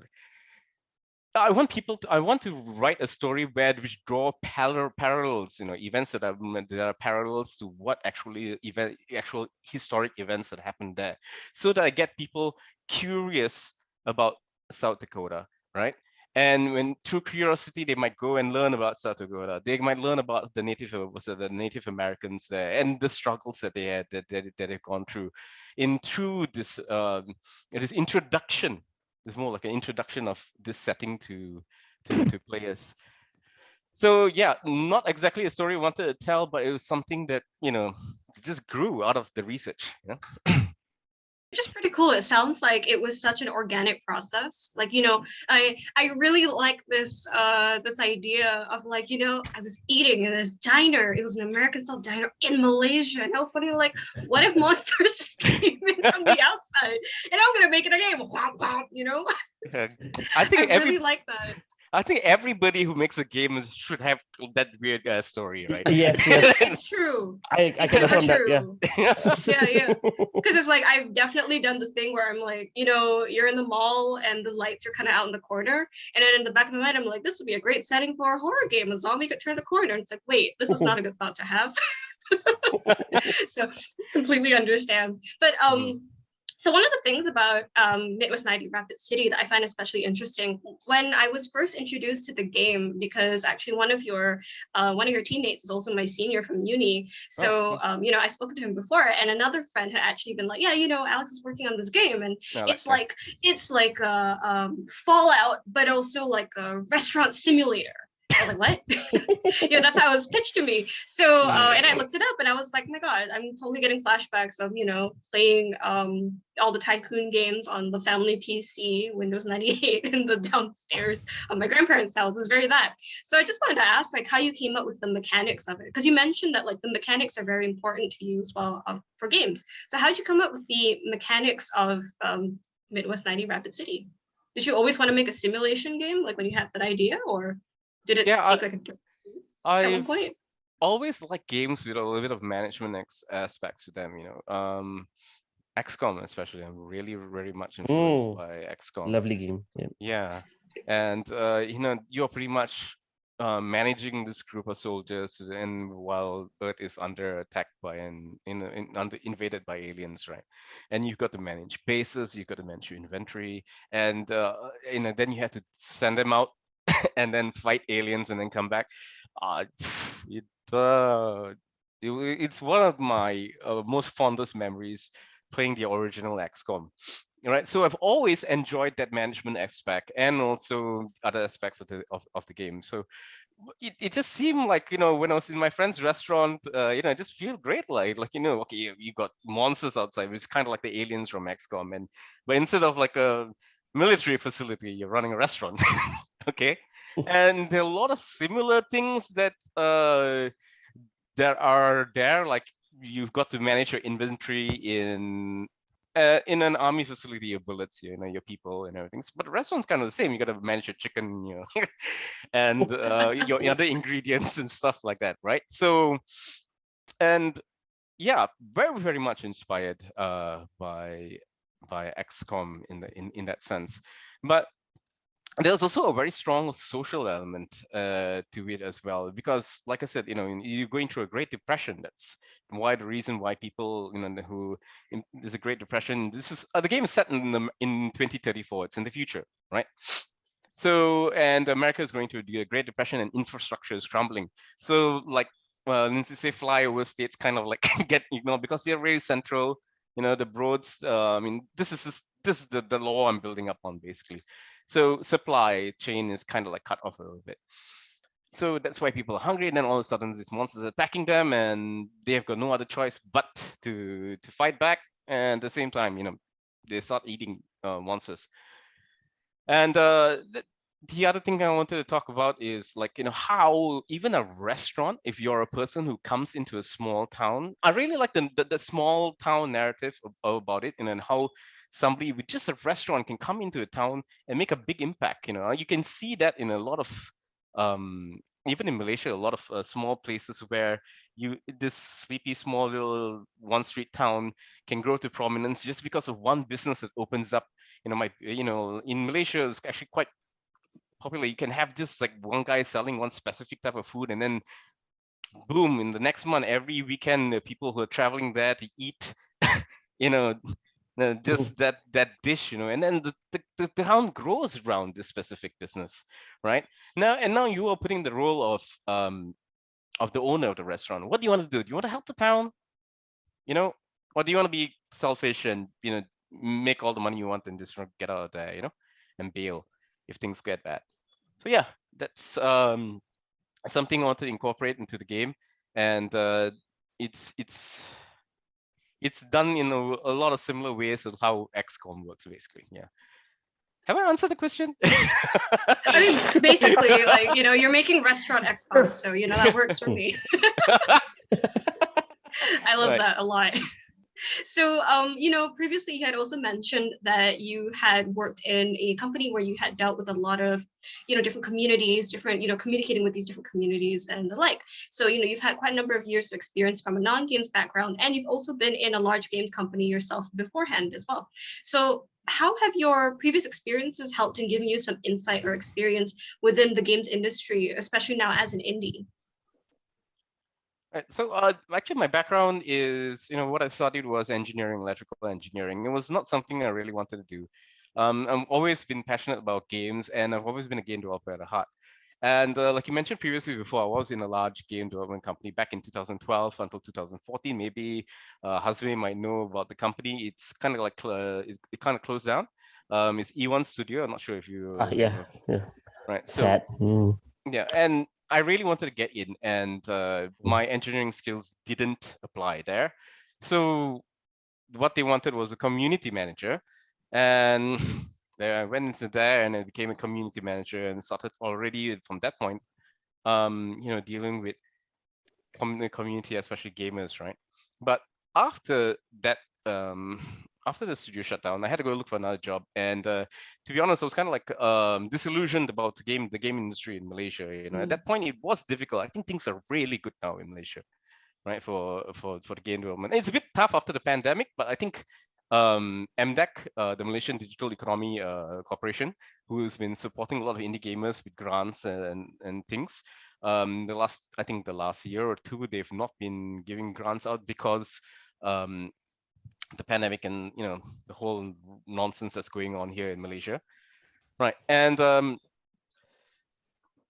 I want to write a story which draw parallels, events that are parallels to what actual historic events that happened there, so that I get people curious about South Dakota, right? And when through curiosity, they might go and learn about South Dakota. They might learn about the Native Americans there and the struggles that they had that they've gone through. Through this this introduction, it's more like an introduction of this setting to players. So yeah, not exactly a story I wanted to tell, but it was something that just grew out of the research. Which is pretty cool. It sounds like it was such an organic process. Like, I really like this this idea of like, I was eating in this diner. It was an American style diner in Malaysia. And I was wondering, like, what if monsters came in from the outside? And I'm gonna make it a game. I think I really like that. I think everybody who makes a game should have that weird story, right? Yes. It's true. I can confirm that. Yeah. Because it's like I've definitely done the thing where I'm like, you're in the mall and the lights are kind of out in the corner, and then in the back of my mind I'm like, this would be a great setting for a horror game. A zombie could turn the corner, and it's like, wait, this is not a good thought to have. So completely understand. But so one of the things about Midwest 90 Rapid City that I find especially interesting, when I was first introduced to the game, because actually one of your teammates is also my senior from uni. So I spoke to him before, and another friend had actually been like, yeah, Alex is working on this game, and it's like a Fallout, but also like a restaurant simulator. I was like, what? That's how it was pitched to me. So, and I looked it up and I was like, oh my God, I'm totally getting flashbacks of, playing all the tycoon games on the family PC, Windows 98 in the downstairs of my grandparents' house. Is very that. So I just wanted to ask, like, how you came up with the mechanics of it. Because you mentioned that, like, the mechanics are very important to you as well for games. So how did you come up with the mechanics of Midwest 90 Rapid City? Did you always want to make a simulation game, like when you had that idea, or did it take like a at one point? always like games with a little bit of management aspects to them. XCOM especially. I'm really very much influenced by XCOM. Lovely game. Yeah. Yeah, and you're pretty much managing this group of soldiers, and while Earth is under attack by invaded by aliens, right? And you've got to manage bases, you've got to manage your inventory, and then you have to send them out and then fight aliens and then come back. Uh, it, uh, it's one of my most fondest memories playing the original XCOM. Right, so I've always enjoyed that management aspect and also other aspects of the game. So it just seemed like, when I was in my friend's restaurant, I just feel great, okay, you got monsters outside, which is kind of like the aliens from XCOM, but instead of like a military facility, you're running a restaurant. Okay, and there are a lot of similar things that are there, like you've got to manage your inventory in an army facility, your bullets, your people and everything. But the restaurant's kind of the same. You got to manage your chicken, and your other ingredients and stuff like that, right? So, and yeah, very very much inspired by XCOM in that sense. But there's also a very strong social element to it as well, because like I said, you're going through a Great Depression. That's why the reason why people, there's a Great Depression. This is the game is set in 2034. It's in the future, right? So, and America is going through a Great Depression and infrastructure is crumbling. So like Lindsay say, flyover states kind of like get ignored because they're really central. The roads, this is the law I'm building up on, basically. So supply chain is kind of like cut off a little bit. So that's why people are hungry, and then all of a sudden these monsters are attacking them, and they've got no other choice but to fight back. And at the same time, they start eating monsters. And the other thing I wanted to talk about is like, how even a restaurant, if you're a person who comes into a small town, I really like the small town narrative about it, and how somebody with just a restaurant can come into a town and make a big impact. You can see that in a lot of even in Malaysia, a lot of small places where this sleepy small little one street town can grow to prominence just because of one business that opens up. In Malaysia, it's actually quite popular. You can have just like one guy selling one specific type of food, and then boom, in the next month, every weekend, people who are traveling there to eat, just that dish, and then the town grows around this specific business, right? Now you are putting the role of the owner of the restaurant. What do you want to do? Do you want to help the town, or do you want to be selfish and make all the money you want and just get out of there, and bail if things get bad? So yeah, that's something I want to incorporate into the game, and it's done in a lot of similar ways of how XCOM works, basically. Yeah. Have I answered the question? I mean, basically, like, you're making restaurant XCOM, so that works for me. I love that a lot. So, previously you had also mentioned that you had worked in a company where you had dealt with a lot of, different communities, different, communicating with these different communities and the like. So, you've had quite a number of years of experience from a non-games background, and you've also been in a large games company yourself beforehand as well. So how have your previous experiences helped in giving you some insight or experience within the games industry, especially now as an indie? Right. So actually my background is, what I studied was engineering, electrical engineering. It was not something I really wanted to do. I've always been passionate about games, and I've always been a game developer at heart. And like you mentioned previously before, I was in a large game development company back in 2012 until 2014. Maybe Hazmer might know about the company. It's kind of like, it kind of closed down. It's E1 Studio. I'm not sure if you... yeah. Right. So, Sad. yeah, and I really wanted to get in, and my engineering skills didn't apply there. So what they wanted was a community manager, and there I went into there and I became a community manager and started already from that point, dealing with the community, especially gamers, right? But after that after the studio shut down, I had to go look for another job. And to be honest, I was kind of like disillusioned about the game industry in Malaysia. You know, at that point, it was difficult. I think things are really good now in Malaysia, right? For the game development, it's a bit tough after the pandemic, but I think MDEC, the Malaysian Digital Economy Corporation, who's been supporting a lot of indie gamers with grants and things. I think the last year or two, they've not been giving grants out because the pandemic and the whole nonsense that's going on here in Malaysia, right? And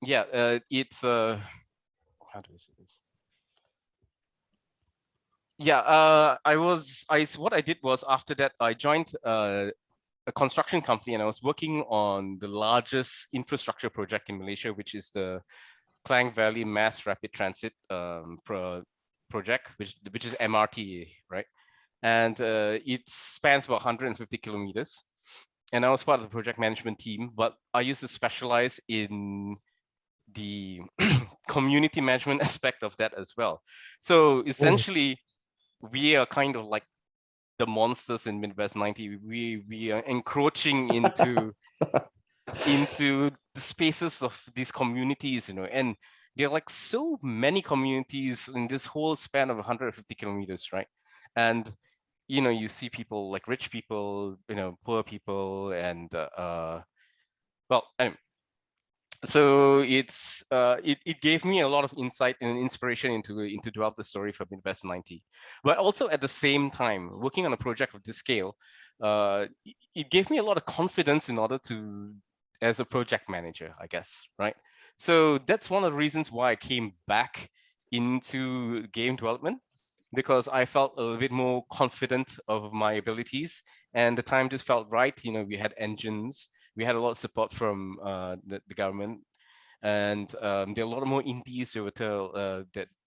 yeah, it's how do I say this? Yeah, what I did was, after that, I joined a construction company, and I was working on the largest infrastructure project in Malaysia, which is the Klang Valley Mass Rapid Transit project, which is MRT, right? And it spans about 150 kilometers. And I was part of the project management team, but I used to specialize in the community management aspect of that as well. So essentially, we are kind of like the monsters in Midwest 90. We are encroaching into the spaces of these communities, and there are like so many communities in this whole span of 150 kilometers, right? And you see people like rich people, poor people, and well, anyway, so it gave me a lot of insight and inspiration into develop the story for Midwest 90. But also at the same time, working on a project of this scale, it gave me a lot of confidence in order to, as a project manager, I guess, right? So that's one of the reasons why I came back into game development, because I felt a little bit more confident of my abilities, and the time just felt right. We had engines, we had a lot of support from the government, and there are a lot more indies that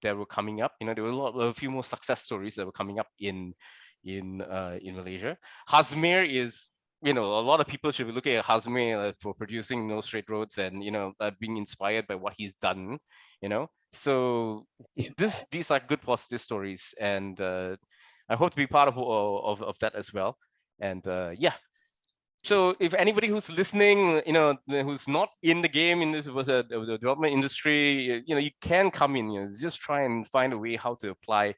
were coming up. There were a few more success stories that were coming up in Malaysia. Hazmer is, a lot of people should be looking at Hazmer for producing No Straight Roads, and being inspired by what he's done. So these are good positive stories, and I hope to be part of that as well. And yeah. So if anybody who's listening, who's not in the game in this was the development industry, you can come in. Just try and find a way how to apply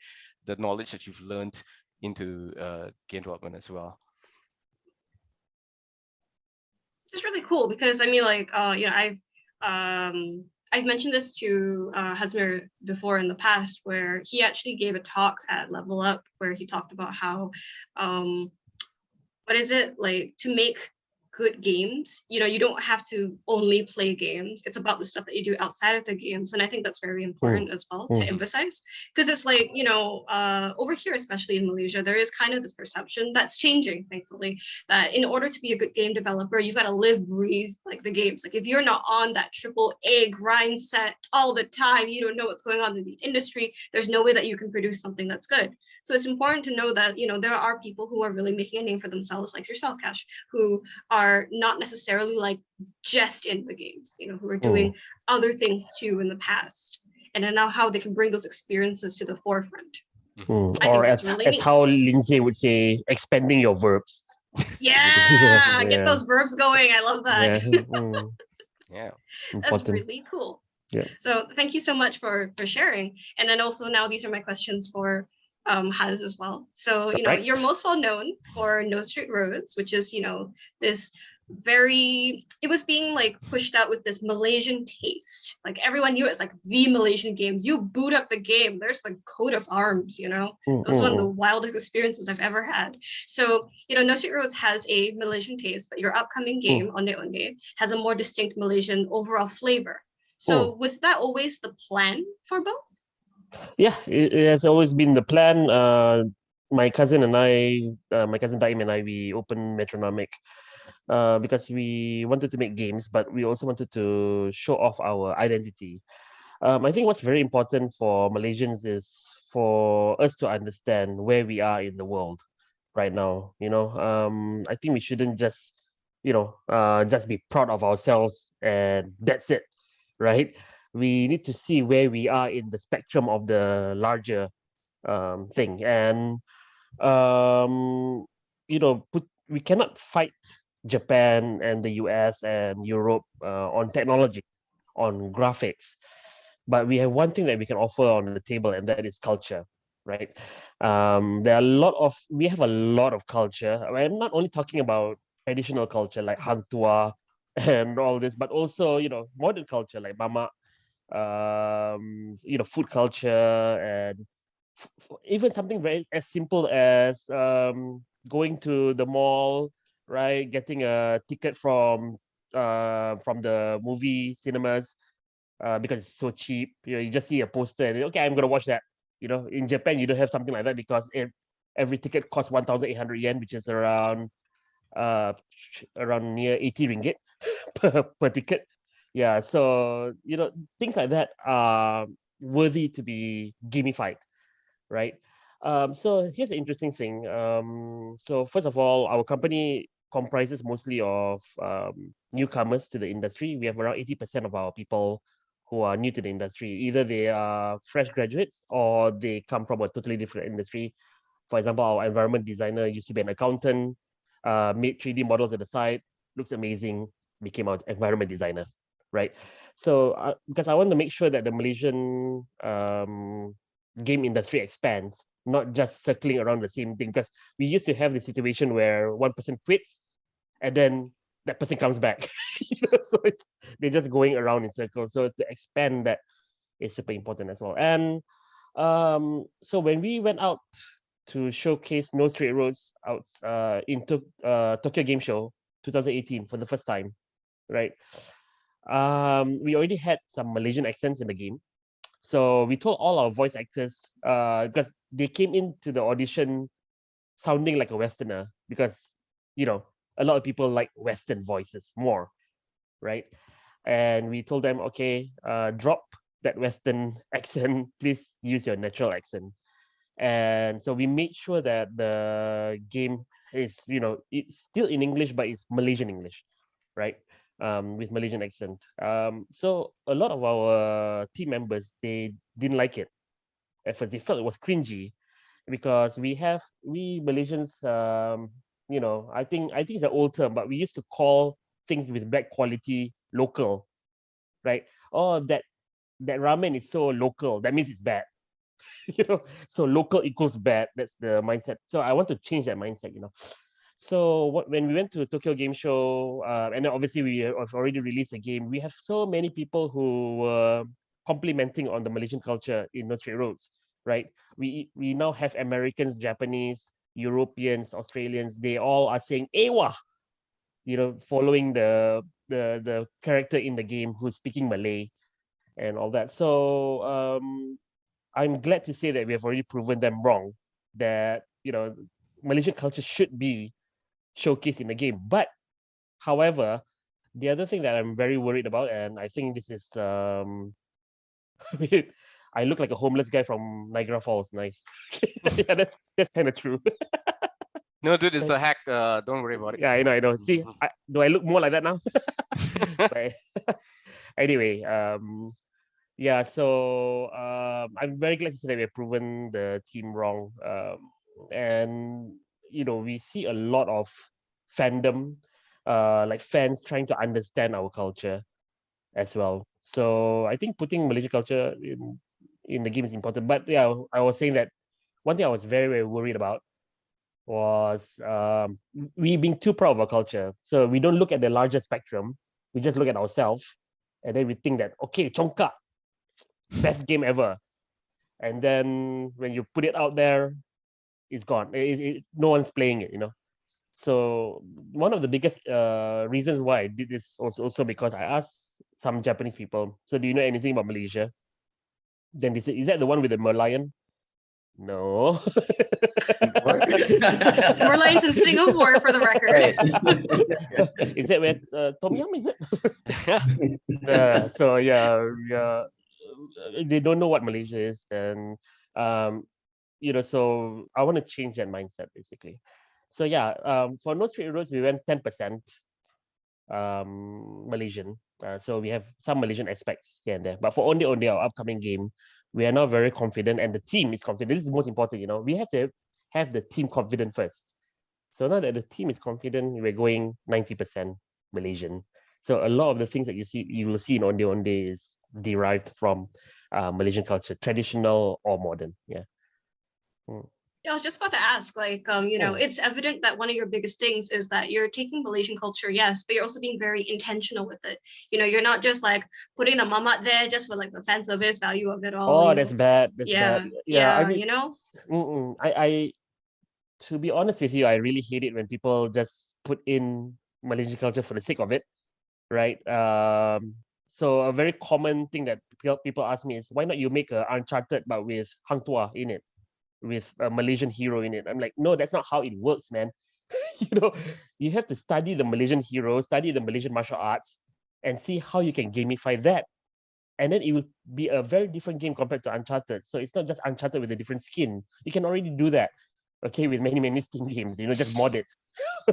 the knowledge that you've learned into game development as well. It's really cool, because I mean, like, I've mentioned this to Hazmer before in the past, where he actually gave a talk at Level Up where he talked about how what is it like to make good games? You don't have to only play games. It's about the stuff that you do outside of the games. And I think that's very important as well to emphasize, because it's like, over here, especially in Malaysia, there is kind of this perception that's changing, thankfully, that in order to be a good game developer, you've got to live, breathe like the games. Like if you're not on that AAA grind set all the time, you don't know what's going on in the industry, there's no way that you can produce something that's good. So it's important to know that, there are people who are really making a name for themselves, like yourself, Kesh, who are not necessarily like just in the games, who are doing other things too in the past, and then now how they can bring those experiences to the forefront. Or as how Lindsay would say, expanding your verbs. Yeah, get those verbs going. I love that. Yeah. That's really cool. Yeah. So thank you so much for sharing. And then also now these are my questions for Haz as well. So, you're most well known for No Straight Roads, which is, this it was being like pushed out with this Malaysian taste. Like everyone knew it's like the Malaysian games. You boot up the game, there's the coat of arms, That was one of the wildest experiences I've ever had. So, No Straight Roads has a Malaysian taste, but your upcoming game, Onde Onde, has a more distinct Malaysian overall flavor. So was that always the plan for both? Yeah, it has always been the plan. My cousin Taim and I, we opened Metronomic because we wanted to make games, but we also wanted to show off our identity. I think what's very important for Malaysians is for us to understand where we are in the world right now. I think we shouldn't just, just be proud of ourselves and that's it, right? We need to see where we are in the spectrum of the larger thing. And we cannot fight Japan and the US and Europe on technology, on graphics, but we have one thing that we can offer on the table, and that is culture, right? We have a lot of culture. I'm not only talking about traditional culture like hang tuah and all this, but also modern culture like mama, food culture, and even something very as simple as going to the mall, right? Getting a ticket from the movie cinemas because it's so cheap. You just see a poster and okay, I'm gonna watch that. In Japan, you don't have something like that because every ticket costs 1,800 yen, which is uh around near 80 ringgit per ticket. Yeah, so things like that are worthy to be gamified, right? So here's the interesting thing. So first of all, our company comprises mostly of newcomers to the industry. We have around 80% of our people who are new to the industry. Either they are fresh graduates or they come from a totally different industry. For example, our environment designer used to be an accountant, made 3D models at the site, looks amazing, became our environment designer, right? So because I want to make sure that the Malaysian game industry expands, not just circling around the same thing. Because we used to have the situation where one person quits and then that person comes back. So they're just going around in circles. So to expand that is super important as well. And so when we went out to showcase No Straight Roads out in Tokyo Game Show 2018 for the first time, right? We already had some Malaysian accents in the game. So we told all our voice actors, because they came into the audition sounding like a Westerner, because a lot of people like Western voices more, right? And we told them, okay, drop that Western accent, please use your natural accent. And so we made sure that the game is, it's still in English, but it's Malaysian English, right? With Malaysian accent. So a lot of our team members, they didn't like it at first. They felt it was cringy because we Malaysians, I think it's an old term, but we used to call things with bad quality local, right? Oh, that ramen is so local, that means it's bad. So local equals bad. That's the mindset. So I want to change that mindset. So when we went to Tokyo Game Show, and then obviously we have already released a game, we have so many people who were complimenting on the Malaysian culture in No Straight Roads, right? We now have Americans, Japanese, Europeans, Australians. They all are saying "Ewa," following the character in the game who's speaking Malay and all that. So I'm glad to say that we have already proven them wrong. That Malaysian culture should be showcased in the game. But however, the other thing that I'm very worried about, and I think this is I look like a homeless guy from Niagara Falls. Nice. Yeah, that's kind of true. No, dude, it's a hack. Don't worry about it. Yeah, I know. See, do I look more like that now? But anyway, yeah, so I'm very glad to say that we have proven the team wrong. And we see a lot of fandom, like fans trying to understand our culture as well. So I think putting Malaysian culture in the game is important. But yeah, I was saying that one thing I was very, very worried about was we being too proud of our culture. So we don't look at the larger spectrum. We just look at ourselves, and then we think that okay, Chongka, best game ever. And then when you put it out there, it's gone. No one's playing it. So one of the biggest reasons why I did this also because I asked some Japanese people, so do you know anything about Malaysia? Then they said, is that the one with the Merlion? No. Merlions in Singapore, for the record. Right. Is that where Tom Yum is it? So yeah, they don't know what Malaysia is, and so I want to change that mindset basically. So yeah, for No Straight Roads, we went 10% Malaysian. So we have some Malaysian aspects here and there. But for Onde, our upcoming game, we are now very confident, and the team is confident. This is the most important. We have to have the team confident first. So now that the team is confident, we're going 90% Malaysian. So a lot of the things that you will see in Onde Onde is derived from Malaysian culture, traditional or modern. Yeah. Yeah, I was just about to ask, like, it's evident that one of your biggest things is that you're taking Malaysian culture, yes, but you're also being very intentional with it. You're not just like putting the mamat there just for like the fan service value of it all. Oh, that's bad. That's Yeah, bad. Yeah, I mean, you know? I to be honest with you, I really hate it when people just put in Malaysian culture for the sake of it, right? So a very common thing that people ask me is, why not you make a Uncharted but with Hang Tuah in it, with a Malaysian hero in it? I'm like, no, that's not how it works, man. You have to study the Malaysian hero, study the Malaysian martial arts, and see how you can gamify that. And then it will be a very different game compared to Uncharted. So it's not just Uncharted with a different skin. You can already do that, okay, with many Steam games. Just mod it,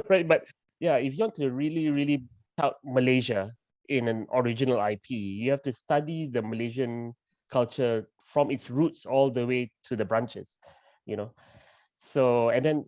right? But yeah, if you want to really, really tout Malaysia in an original IP, you have to study the Malaysian culture from its roots all the way to the branches, you know. So and then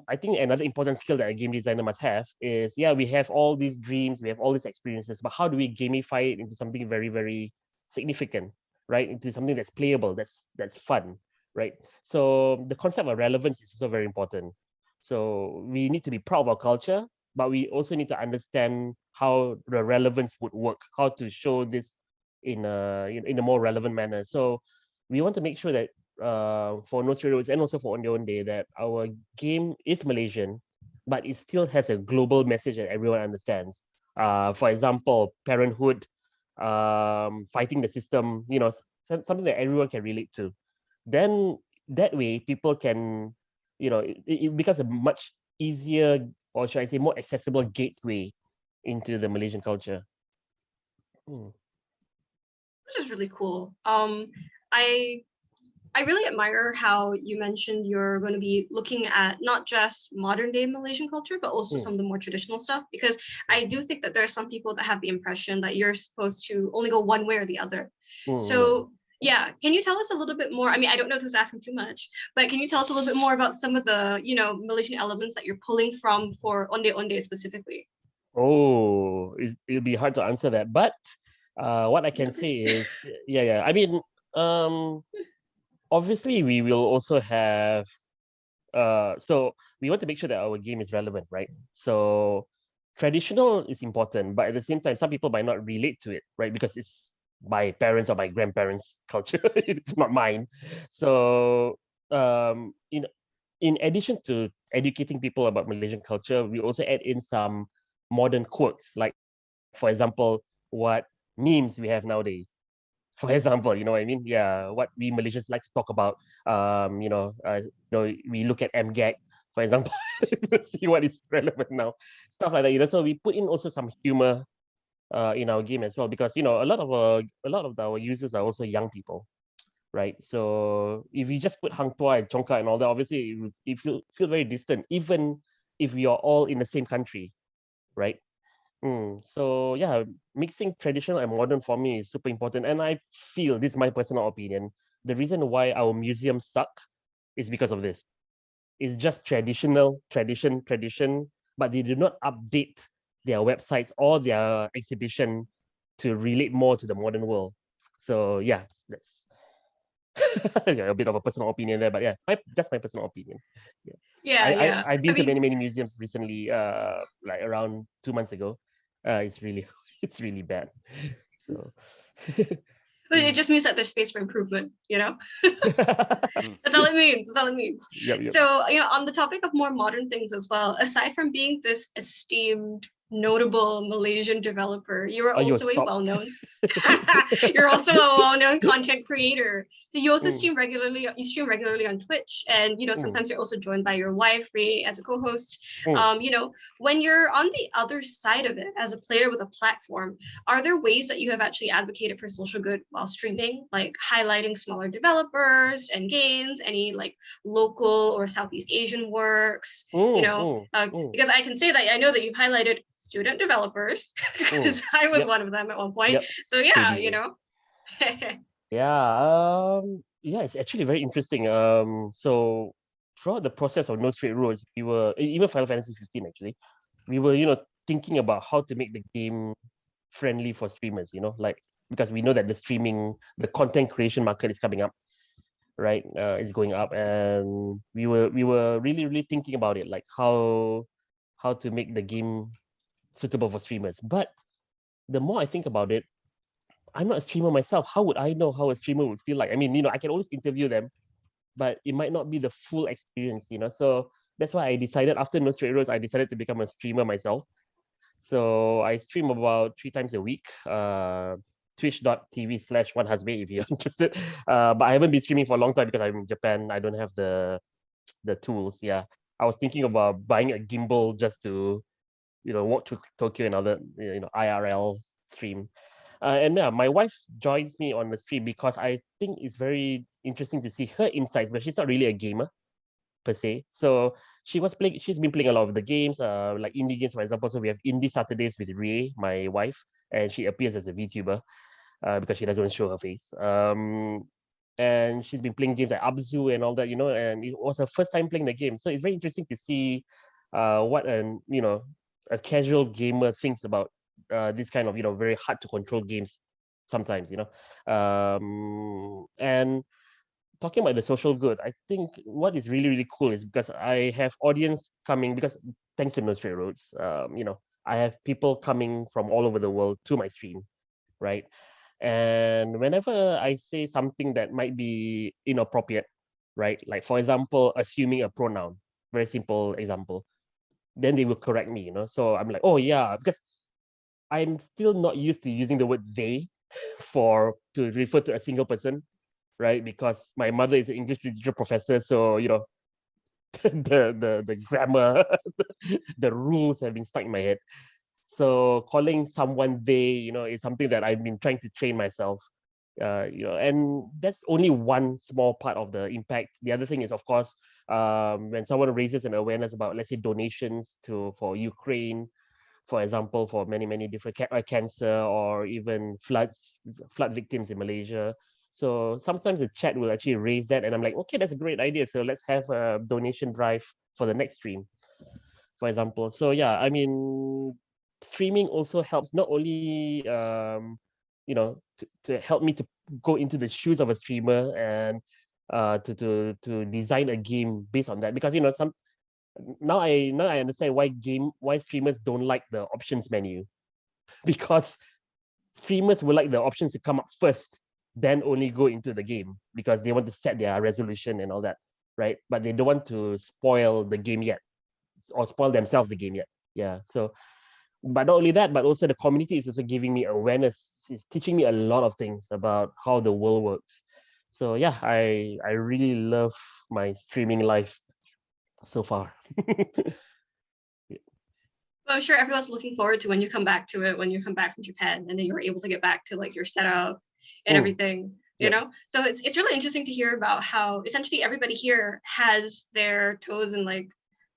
I think another important skill that a game designer must have is, yeah, we have all these dreams, we have all these experiences, but how do we gamify it into something very, very significant, right? Into something that's playable, that's fun, right? So the concept of relevance is also very important. So we need to be proud of our culture, but we also need to understand how the relevance would work, how to show this in a more relevant manner. So we want to make sure that for No Steroids and also for Onde Onde that our game is Malaysian, but it still has a global message that everyone understands. For example, parenthood, fighting the system, something that everyone can relate to. Then that way, people can, it becomes a much easier, or should I say, more accessible gateway into the Malaysian culture. Which is really cool. I really admire how you mentioned you're going to be looking at not just modern day Malaysian culture, but also some of the more traditional stuff, because I do think that there are some people that have the impression that you're supposed to only go one way or the other. So yeah, can you tell us a little bit more? I mean, I don't know if this is asking too much, but can you tell us a little bit more about some of the, Malaysian elements that you're pulling from for Onde Onde specifically? Oh, it'll be hard to answer that, but what I can say is, yeah. I mean, obviously we will also have so we want to make sure that our game is relevant, right? So traditional is important, but at the same time some people might not relate to it, right? Because it's my parents or my grandparents' culture, not mine. So in addition to educating people about Malaysian culture, we also add in some modern quirks, like for example, what memes we have nowadays, for example, you know what I mean? Yeah, what we Malaysians like to talk about. We look at MGAG, for example, to see what is relevant now, stuff like that. So we put in also some humor in our game as well, because a lot of our users are also young people, right? So if you just put Hang Tuah and Chongka and all that, obviously it feel very distant, even if we are all in the same country, right? So yeah, mixing traditional and modern for me is super important. And I feel, this is my personal opinion, the reason why our museums suck is because of this. It's just tradition, but they do not update their websites or their exhibition to relate more to the modern world. So yeah, that's yeah, a bit of a personal opinion there, but yeah, just my personal opinion. Yeah. I've been I to mean, many museums recently, like around 2 months ago. It's really it's really bad. So but it just means that there's space for improvement, That's all it means. That's all it means. Yep. So, on the topic of more modern things as well, aside from being this esteemed, notable Malaysian developer, you are Oh, also a stop. well-known you're also a well-known content creator. So you also Mm. stream regularly. You stream regularly on Twitch, and sometimes you're also joined by your wife, Ray, as a co-host. When you're on the other side of it as a player with a platform, are there ways that you have actually advocated for social good while streaming, like highlighting smaller developers and games, any like local or Southeast Asian works? Because I can say that I know that you've highlighted student developers, because I was one of them at one point. Yep. So yeah, Yeah, it's actually very interesting. So throughout the process of No Straight Roads, we were even Final Fantasy 15 actually, we were thinking about how to make the game friendly for streamers. Like, because we know that the content creation market is coming up, right? It's going up, and we were really thinking about it, like how to make the game suitable for streamers. But the more I think about it, I'm not a streamer myself. How would I know how a streamer would feel like? I mean, I can always interview them, but it might not be the full experience. So that's why I decided, after No Straight Roads, I decided to become a streamer myself. So I stream about 3 times a week. Twitch.tv/1hazmer if you're interested. But I haven't been streaming for a long time because I'm in Japan. I don't have the tools. Yeah, I was thinking about buying a gimbal just to walk to Tokyo and other IRL stream. And yeah, my wife joins me on the stream because I think it's very interesting to see her insights, but she's not really a gamer per se. So she's been playing a lot of the games, like indie games, for example. So we have Indie Saturdays with Rie, my wife, and she appears as a VTuber because she doesn't want to show her face. And she's been playing games like Abzu and all that, and it was her first time playing the game. So it's very interesting to see what a casual gamer thinks about this kind of very hard to control games sometimes. And talking about the social good, I think what is really cool is because I have audience coming, because thanks to No Straight Roads, I have people coming from all over the world to my stream, right? And whenever I say something that might be inappropriate, right? Like, for example, assuming a pronoun, very simple example, then they will correct me. So I'm like, oh yeah, because I'm still not used to using the word they to refer to a single person, right? Because my mother is an English literature professor, so the grammar, the rules have been stuck in my head. So calling someone they, is something that I've been trying to train myself. And that's only one small part of the impact. The other thing is, of course, when someone raises an awareness about, let's say, donations for Ukraine, for example, for many different cancer, or even flood victims in Malaysia. So sometimes the chat will actually raise that, and I'm like, okay, that's a great idea. So let's have a donation drive for the next stream, for example. So yeah, I mean, streaming also helps not only to help me to go into the shoes of a streamer and to design a game based on that, because now I understand why streamers don't like the options menu, because streamers would like the options to come up first, then only go into the game, because they want to set their resolution and all that, right? But they don't want to spoil the game yet, or spoil themselves the game yet. Yeah. So, but not only that, but also the community is also giving me awareness. It's teaching me a lot of things about how the world works. So yeah, I really love my streaming life so far. Well, I'm sure everyone's looking forward to when you come back to it, when you come back from Japan, and then you're able to get back to like your setup and everything, you know? So it's really interesting to hear about how essentially everybody here has their toes in like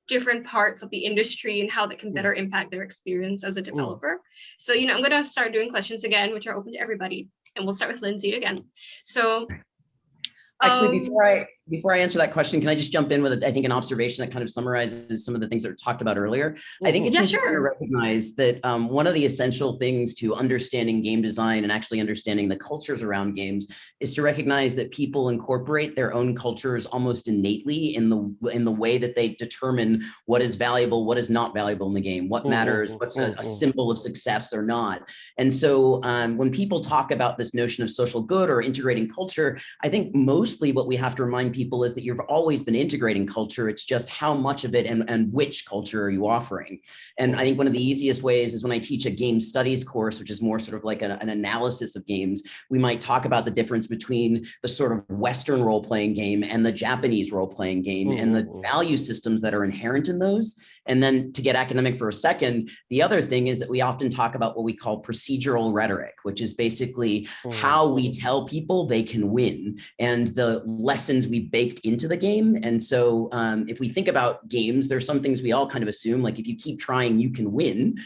different parts of the industry and how that can better impact their experience as a developer. So, I'm gonna start doing questions again, which are open to everybody. And we'll start with Lindsay again. So actually, before I answer that question, can I just jump in with, I think, an observation that kind of summarizes some of the things that were talked about earlier? I think it's important to recognize that one of the essential things to understanding game design and actually understanding the cultures around games is to recognize that people incorporate their own cultures almost innately in the way that they determine what is valuable, what is not valuable in the game, what matters, what's a symbol of success or not. And so when people talk about this notion of social good or integrating culture, I think mostly what we have to remind people is that you've always been integrating culture. It's just how much of it and which culture are you offering. And I think one of the easiest ways is when I teach a game studies course, which is more sort of like an analysis of games, we might talk about the difference between the sort of Western role-playing game and the Japanese role-playing game and the value systems that are inherent in those. And then to get academic for a second, the other thing is that we often talk about what we call procedural rhetoric, which is basically how we tell people they can win and the lessons we baked into the game. And so if we think about games, there's some things we all kind of assume, like if you keep trying, you can win,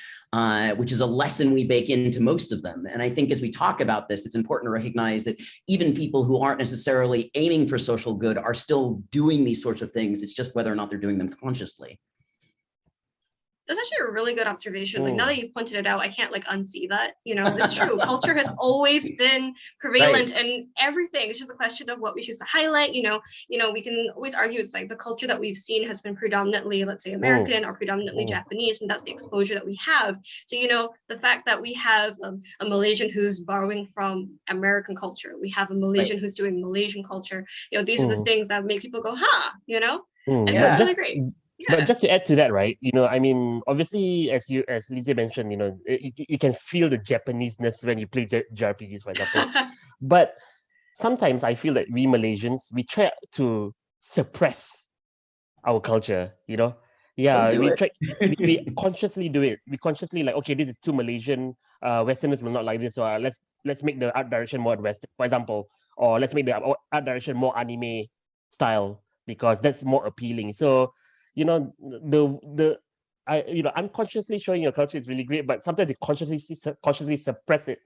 which is a lesson we bake into most of them. And I think as we talk about this, it's important to recognize that even people who aren't necessarily aiming for social good are still doing these sorts of things. It's just whether or not they're doing them consciously. That's actually a really good observation. Like now that you pointed it out, I can't like unsee that. You know, it's true. Culture has always been prevalent in everything. It's just a question of what we choose to highlight. You know, we can always argue it's like the culture that we've seen has been predominantly, let's say, American or predominantly Japanese, and that's the exposure that we have. So, you know, the fact that we have a Malaysian who's borrowing from American culture, we have a Malaysian who's doing Malaysian culture. You know, these are the things that make people go, huh? You know, and that's really great. Yeah. But just to add to that, right? You know, I mean, obviously, as Lindsay mentioned, you know, you can feel the Japanese-ness when you play JRPGs, for example. But sometimes I feel that we Malaysians, we try to suppress our culture. You know, we consciously do it. We consciously like, okay, this is too Malaysian. Westerners will not like this. So let's make the art direction more Western, for example, or let's make the art direction more anime style because that's more appealing. So, you know, unconsciously showing your culture is really great, but sometimes they consciously suppress it,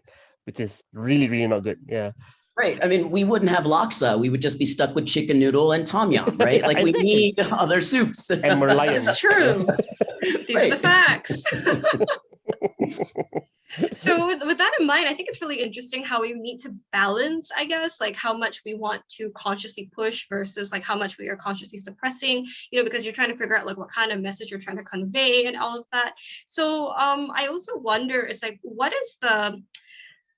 which is really, really not good. Yeah. Right. I mean, we wouldn't have laksa. We would just be stuck with chicken noodle and tom yum, right? Like we need other soups. And Merlion. That's true. These are the facts. So with that in mind, I think it's really interesting how we need to balance, I guess, like how much we want to consciously push versus like how much we are consciously suppressing, you know, because you're trying to figure out like what kind of message you're trying to convey and all of that. So I also wonder, it's like,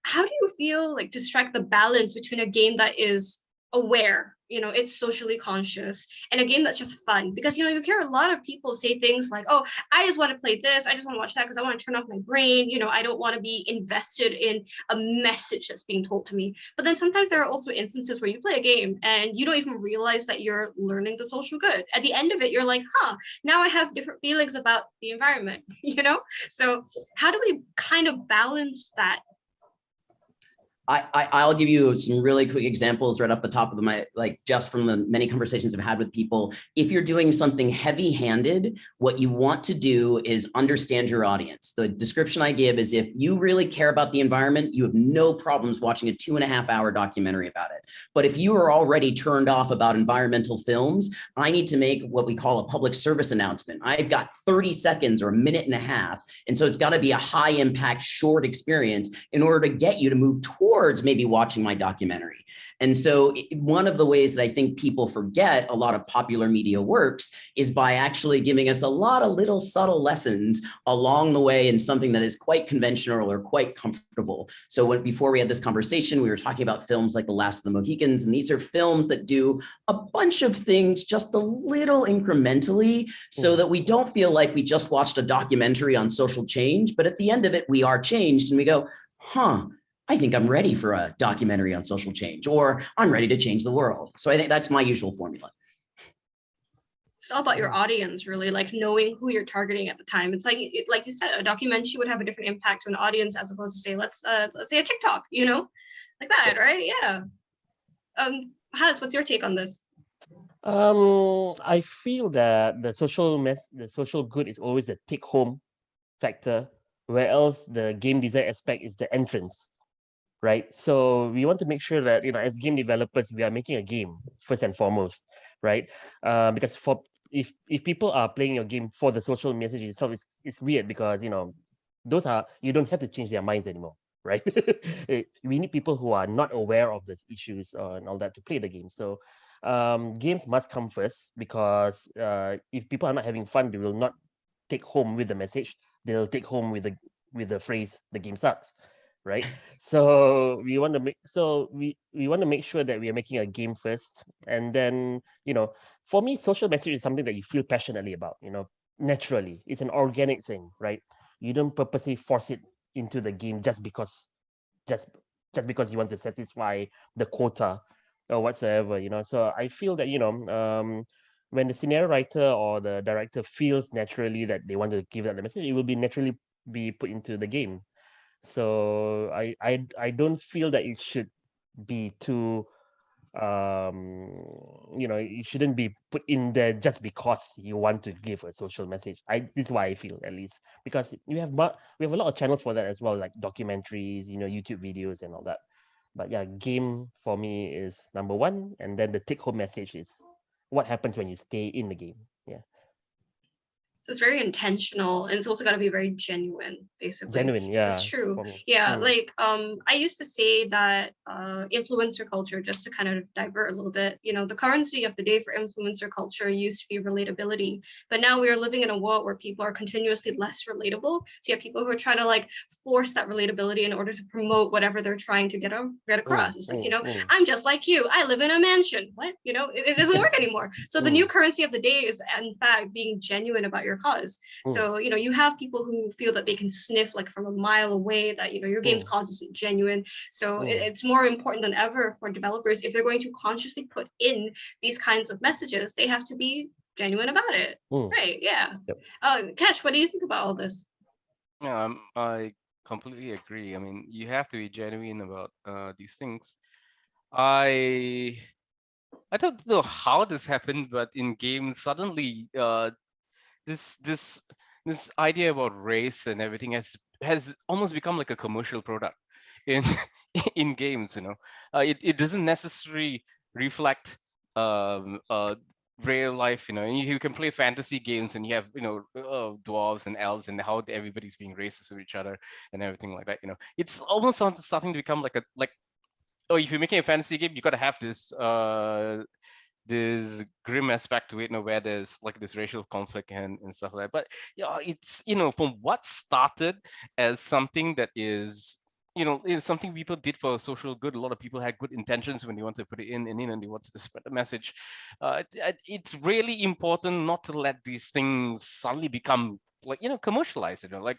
how do you feel like to strike the balance between a game that is aware, you know, it's socially conscious, and a game that's just fun? Because, you know, you hear a lot of people say things like, oh, I just want to play this, I just want to watch that because I want to turn off my brain, you know, I don't want to be invested in a message that's being told to me. But then sometimes there are also instances where you play a game and you don't even realize that you're learning the social good. At the end of it, you're like, huh, now I have different feelings about the environment, you know? So how do we kind of balance that? I'll give you some really quick examples right off the top of my, like just from the many conversations I've had with people. If you're doing something heavy-handed, what you want to do is understand your audience. The description I give is if you really care about the environment, you have no problems watching a 2.5-hour documentary about it. But if you are already turned off about environmental films, I need to make what we call a public service announcement. I've got 30 seconds or a minute and a half. And so it's got to be a high impact, short experience in order to get you to move towards maybe watching my documentary. And so one of the ways that I think people forget a lot of popular media works is by actually giving us a lot of little subtle lessons along the way in something that is quite conventional or quite comfortable. So before we had this conversation, we were talking about films like The Last of the Mohicans, and these are films that do a bunch of things just a little incrementally so that we don't feel like we just watched a documentary on social change, but at the end of it, we are changed and we go, huh, I think I'm ready for a documentary on social change, or I'm ready to change the world. So I think that's my usual formula. It's all about your audience, really, like knowing who you're targeting at the time. It's like you said, a documentary would have a different impact to an audience as opposed to say, let's say a TikTok, you know, like that, right? Yeah. Hans, what's your take on this? I feel that the social good is always a take-home factor, whereas the game design aspect is the entrance. Right, so we want to make sure that, you know, as game developers, we are making a game first and foremost, right? Because if people are playing your game for the social message itself, it's weird because, you know, you don't have to change their minds anymore, right? We need people who are not aware of these issues and all that to play the game. So games must come first because if people are not having fun, they will not take home with the message. They'll take home with the phrase "the game sucks." Right, so we want to make sure that we are making a game first, and then, you know, for me, social message is something that you feel passionately about, you know, naturally. It's an organic thing, right? You don't purposely force it into the game just because you want to satisfy the quota or whatsoever, you know. So I feel that, you know, when the scenario writer or the director feels naturally that they want to give that the message, it will be naturally be put into the game. So I don't feel that it should be too it shouldn't be put in there just because you want to give a social message. This is why I feel, at least, because we have a lot of channels for that as well, like documentaries, YouTube videos and all that. But yeah, game for me is number one, and then the take-home message is what happens when you stay in the game. Yeah, So it's very intentional, and it's also got to be very genuine, basically. genuine. Yeah, It's true. for me. Yeah, like I used to say that influencer culture, just to kind of divert a little bit, the currency of the day for influencer culture used to be relatability, but now we are living in a world where people are continuously less relatable. So you have people who are trying to like force that relatability in order to promote whatever they're trying to get across. It's like, I'm just like you. I live in a mansion. What? It doesn't work anymore. So the new currency of the day is, in fact, being genuine about your cause. So you have people who feel that they can sniff like from a mile away that your game's cause isn't genuine. So it's more important than ever for developers, if they're going to consciously put in these kinds of messages, they have to be genuine about it. Right? Yeah. Yep. Kesh, what do you think about all this? Yeah, I completely agree. I mean, you have to be genuine about these things. I don't know how this happened, but in games suddenly this idea about race and everything has almost become like a commercial product in in games. It doesn't necessarily reflect real life. You can play fantasy games and you have dwarves and elves and how everybody's being racist with each other and everything like that. It's almost starting to become like oh, if you're making a fantasy game, you got to have this grim aspect to it, where there's like this racial conflict and stuff like that. But it's from what started as something that is it's something people did for social good. A lot of people had good intentions when they wanted to put it in and they wanted to spread the message. It's really important not to let these things suddenly become like commercialized. Like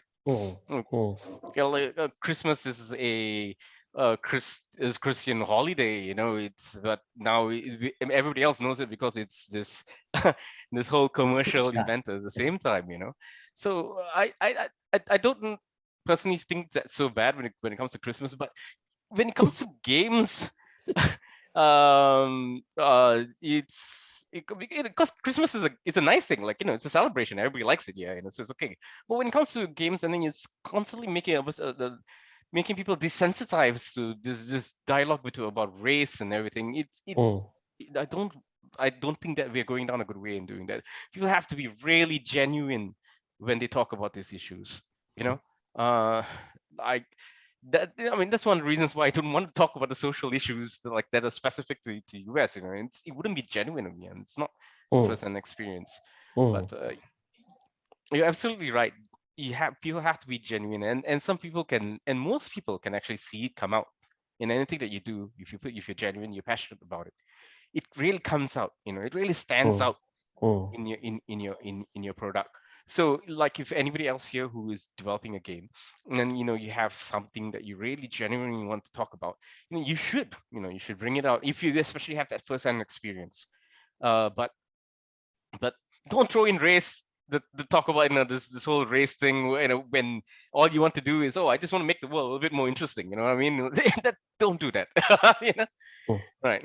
Christmas is a Christian holiday. It's but now everybody else knows it because it's this this whole commercial event at the same time. So I don't personally think that's so bad when it comes to Christmas, but when it comes to games. It's because Christmas is a nice thing, like it's a celebration, everybody likes it, so it's okay. But when it comes to games, and then it's constantly making people desensitized to this dialogue about race and everything. It's I don't think that we're going down a good way in doing that. People have to be really genuine when they talk about these issues. I that's one of the reasons why I don't want to talk about the social issues that are specific to US. It wouldn't be genuine of me, and it's not first-hand experience. But you're absolutely right. People have to be genuine, and some people can, and most people can actually see it come out in anything that you do. If you're genuine, you're passionate about it, it really comes out. It really stands out in your product. So like if anybody else here who is developing a game and you have something that you really genuinely want to talk about, you should bring it out if you especially have that first-hand experience. But don't throw in race, the talk about this whole race thing, when all you want to do is, I just want to make the world a little bit more interesting. You know what I mean? Don't do that. Right.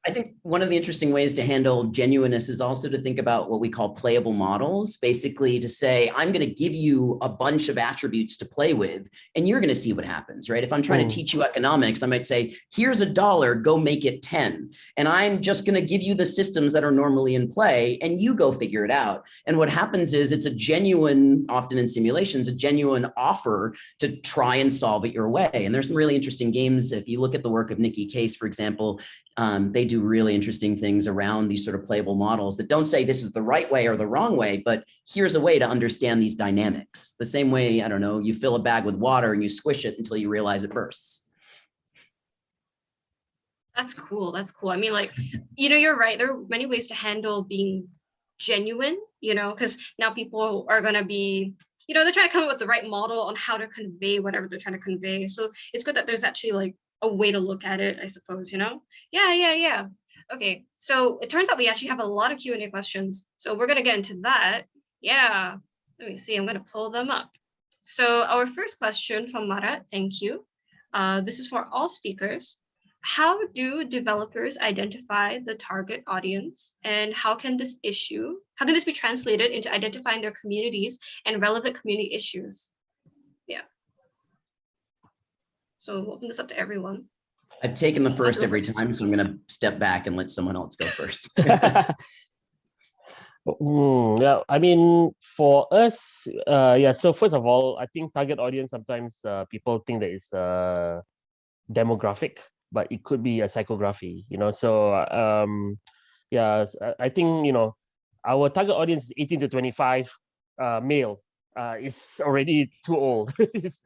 I think one of the interesting ways to handle genuineness is also to think about what we call playable models, basically to say, I'm going to give you a bunch of attributes to play with, and you're going to see what happens, right? If I'm trying to teach you economics, I might say, here's $1, go make it 10. And I'm just going to give you the systems that are normally in play, and you go figure it out. And what happens is it's a genuine, often in simulations, a genuine offer to try and solve it your way. And there's some really interesting games. If you look at the work of Nikki Case, for example, they do really interesting things around these sort of playable models that don't say this is the right way or the wrong way, but here's a way to understand these dynamics. The same way, I don't know, you fill a bag with water and you squish it until you realize it bursts. That's cool. That's cool. I mean, like, you're right. There are many ways to handle being genuine, because now people are going to be, they're trying to come up with the right model on how to convey whatever they're trying to convey. So it's good that there's actually like a way to look at it, I suppose, Yeah. Okay, so it turns out we actually have a lot of Q&A questions. So we're going to get into that. Yeah, let me see. I'm going to pull them up. So our first question from Marat, thank you. This is for all speakers. how do developers identify the target audience, and how can this be translated into identifying their communities and relevant community issues? Yeah. So we'll open this up to everyone. I've taken the first every first. time, so I'm going to step back and let someone else go first. Yeah, I mean, for us, yeah, so first of all, I think target audience, sometimes people think that it's demographic, but it could be a psychography, so yeah, I think, our target audience is 18 to 25, male. It's already too old. It's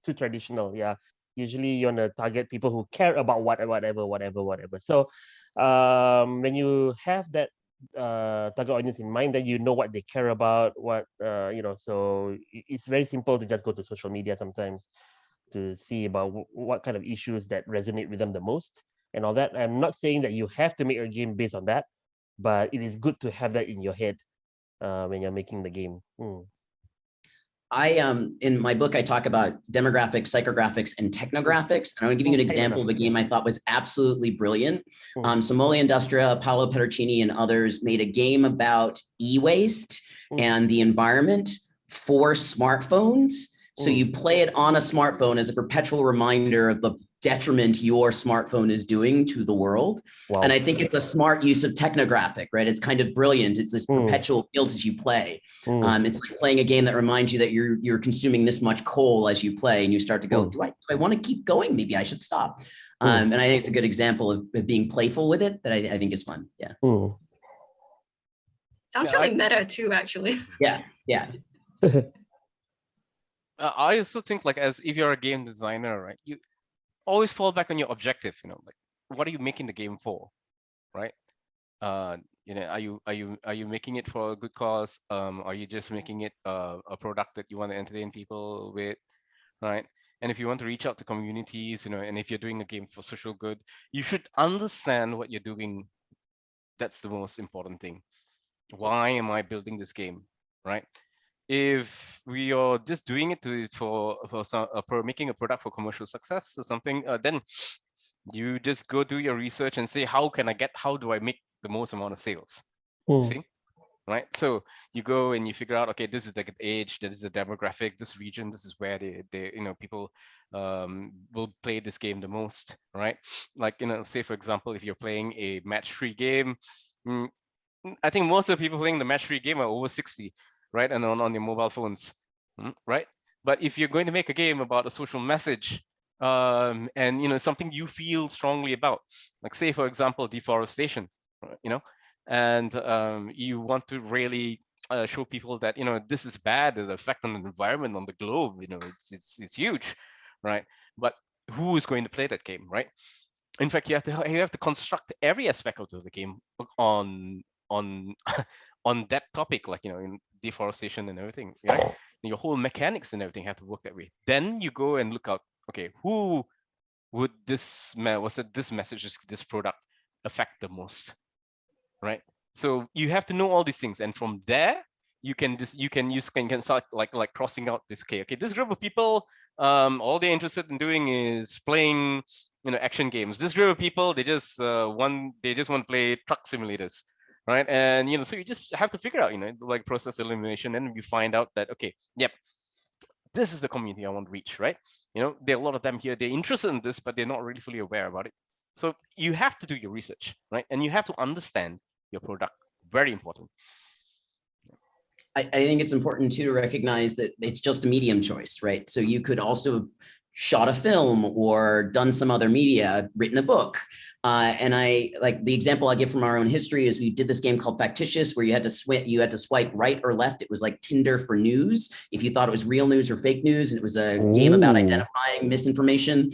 too traditional. Yeah, usually you want to target people who care about whatever. So when you have that target audience in mind, then you know what they care about, so it's very simple to just go to social media sometimes to see about what kind of issues that resonate with them the most and all that. I'm not saying that you have to make a game based on that, but it is good to have that in your head when you're making the game. In my book, I talk about demographics, psychographics, and technographics. And I want to give you an example of a game I thought was absolutely brilliant. Somoli Industria, Paolo Pedercini, and others made a game about e-waste and the environment for smartphones. So you play it on a smartphone as a perpetual reminder of the detriment your smartphone is doing to the world. Wow. And I think it's a smart use of technographic, right? It's kind of brilliant. It's this perpetual field as you play. It's like playing a game that reminds you that you're consuming this much coal as you play, and you start to go, do I want to keep going? Maybe I should stop. And I think it's a good example of being playful with it that I think is fun. Yeah. Sounds really meta too, actually. Yeah. I also think, like, as if you're a game designer, right, you always fall back on your objective. Like, what are you making the game for, right? Are you making it for a good cause? Are you just making it a product that you want to entertain people with, right? And if you want to reach out to communities, and if you're doing a game for social good, you should understand what you're doing. That's the most important thing. Why am I building this game, right? If we are just doing it for making a product for commercial success or something, then you just go do your research and say, how do I make the most amount of sales? See, right? So you go and you figure out, okay, this is the age, this is the demographic, this region, this is where people will play this game the most, right? Like, say for example, if you're playing a match-3 game, I think most of the people playing the match-3 game are over 60. Right, and on your mobile phones, right? But if you're going to make a game about a social message, and something you feel strongly about, like say for example deforestation, and you want to really show people that this is bad, the effect on the environment, on the globe, it's huge, right? But who is going to play that game, right? In fact, you have to construct every aspect of the game on that topic, like in deforestation and everything, right? Your whole mechanics and everything have to work that way. Then you go and look out, okay, who would this message, this product affect the most, right? So you have to know all these things, and from there you can start like crossing out this. Okay, this group of people, all they're interested in doing is playing action games. This group of people, they just want to play truck simulators. Right, and so you just have to figure out, like process elimination, and you find out that, okay, yep, this is the community I want to reach, right? There are a lot of them here, they're interested in this, but they're not really fully aware about it. So you have to do your research, right? And you have to understand your product. Very important. I think it's important too to recognize that it's just a medium choice, right? So you could also shot a film or done some other media, written a book. And I like the example I give from our own history is we did this game called Factitious, where you had to swipe right or left. It was like Tinder for news, if you thought it was real news or fake news. And it was a game about identifying misinformation.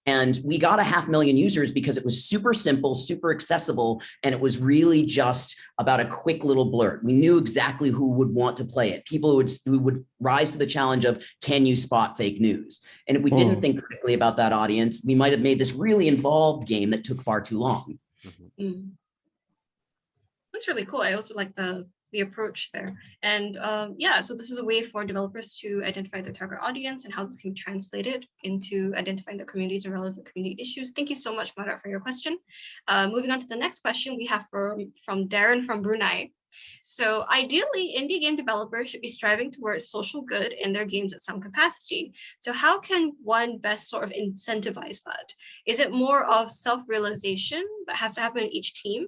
And we got 500,000 users because it was super simple, super accessible, and it was really just about a quick little blurt. We knew exactly who would want to play it. People who would rise to the challenge of, can you spot fake news? And if we didn't think critically about that audience, we might have made this really involved game that took far too long. That's really cool. I also like the the approach there. And yeah, so this is a way for developers to identify their target audience and how this can be translated into identifying the communities and relevant community issues. Thank you so much, Mara, for your question. Moving on to the next question we have from Darren from Brunei. So ideally, indie game developers should be striving towards social good in their games at some capacity. So how can one best sort of incentivize that? Is it more of self-realization that has to happen in each team?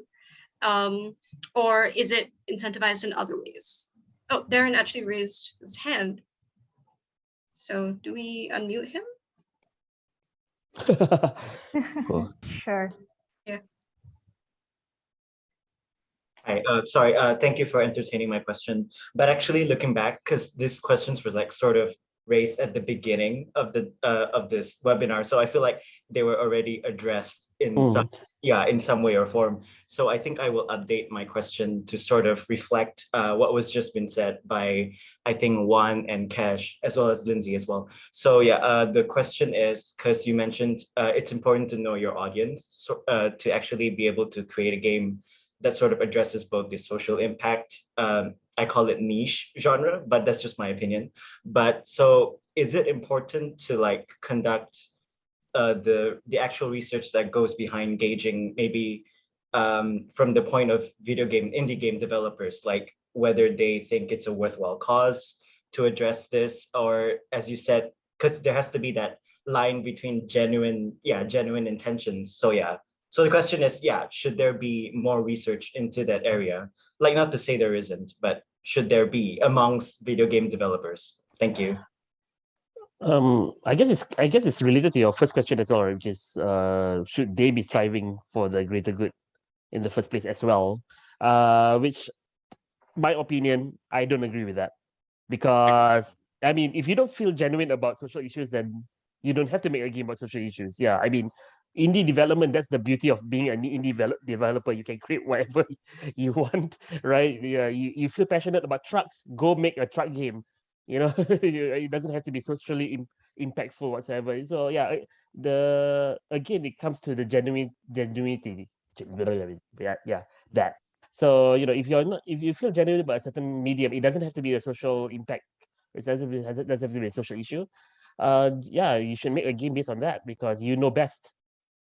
Or is it incentivized in other ways? Oh, Darren actually raised his hand. So do we unmute him? Cool. Sure. Yeah. Hi, sorry, thank you for entertaining my question. But actually looking back, because these questions were like sort of raised at the beginning of this webinar. So I feel like they were already addressed in in some way or form. So I think I will update my question to sort of reflect what was just been said by, I think, Juan and Kesh, as well as Lindsay as well. So yeah, the question is, because you mentioned it's important to know your audience, so, to actually be able to create a game that sort of addresses both the social impact, I call it niche genre, but that's just my opinion. But so is it important to like conduct the actual research that goes behind gauging maybe from the point of indie game developers, like whether they think it's a worthwhile cause to address this, or as you said, because there has to be that line between genuine intentions. So yeah. So the question is, should there be more research into that area? Like, not to say there isn't, but should there be amongst video game developers? Thank you. I guess it's related to your first question as well, which is should they be striving for the greater good in the first place as well? Which, my opinion, I don't agree with that, because I mean, if you don't feel genuine about social issues, then you don't have to make a game about social issues. Yeah, I mean, indie development, that's the beauty of being an indie developer. You can create whatever you want, right? Yeah, you feel passionate about trucks, go make a truck game. You know, it doesn't have to be socially impactful whatsoever. So yeah, again, it comes to the genuinity. Yeah, that. So if you feel genuine about a certain medium, it doesn't have to be a social impact. It doesn't have to be a social issue. Yeah, you should make a game based on that, because you know best,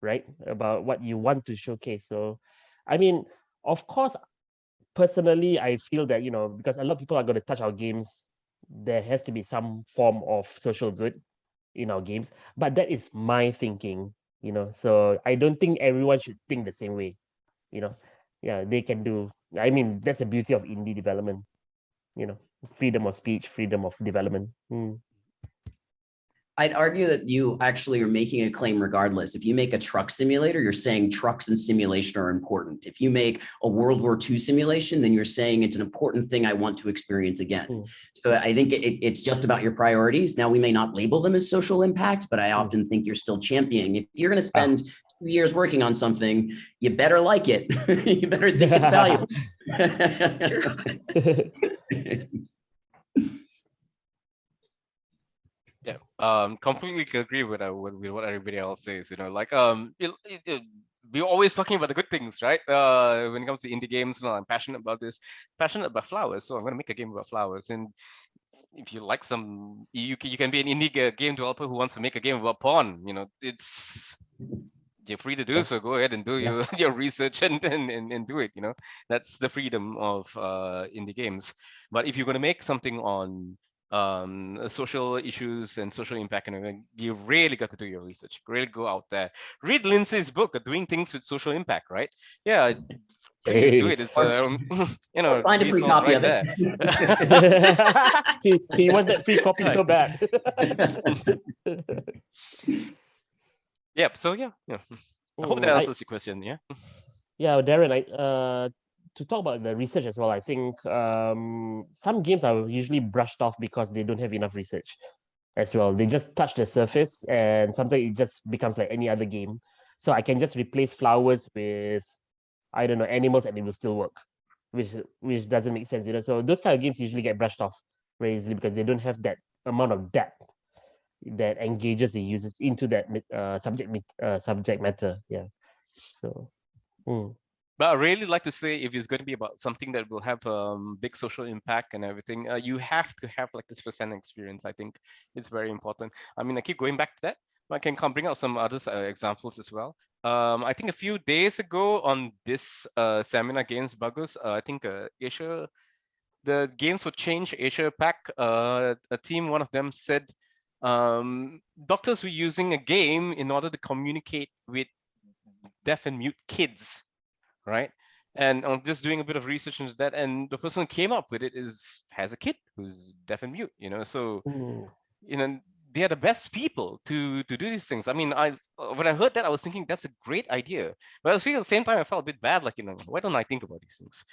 right, about what you want to showcase. So I mean, of course, personally, I feel that because a lot of people are going to touch our games, there has to be some form of social good in our games, but that is my thinking. So I don't think everyone should think the same way. Yeah, they can do. I mean, that's the beauty of indie development. Freedom of speech, freedom of development. I'd argue that you actually are making a claim regardless. If you make a truck simulator, you're saying trucks and simulation are important. If you make a World War II simulation, then you're saying it's an important thing I want to experience again. So I think it's just about your priorities. Now, we may not label them as social impact, but I often think you're still championing. If you're going to spend 2 years working on something, you better like it. You better think it's valuable. Yeah, completely agree with what everybody else says. Like we're always talking about the good things, right? When it comes to indie games, I'm passionate about this, passionate about flowers, so I'm gonna make a game about flowers. And if you like you can be an indie game developer who wants to make a game about porn. You're free to do so. Go ahead and do your research and do it. That's the freedom of indie games. But if you're gonna make something on social issues and social impact and everything, you really got to do your research. Really go out there, read Lindsay's book, Doing Things with Social Impact, right? Yeah, please do it. It's find a free copy of it. he wants that free copy so bad. Yep. So yeah. I hope that answers your question. Yeah, Darren, to talk about the research as well, I think some games are usually brushed off because they don't have enough research as well. They just touch the surface, and sometimes it just becomes like any other game. So I can just replace flowers with, I don't know, animals, and it will still work, which doesn't make sense. So those kind of games usually get brushed off very easily because they don't have that amount of depth that engages the users into that subject matter. Yeah. So. But I really like to say, if it's going to be about something that will have big social impact and everything, you have to have like this first-hand experience. I think it's very important. I mean, I keep going back to that. I can come bring out some other examples as well. I think a few days ago on this seminar, Games Bagus, I think Asia, the Games for Change Asia Pack, a team, one of them said, doctors were using a game in order to communicate with deaf and mute kids, right? And I'm just doing a bit of research into that, and the person who came up with it has a kid who's deaf and mute, so they are the best people to do these things. I mean, when I heard that, I was thinking that's a great idea, but at the same time I felt a bit bad, like, why don't I think about these things?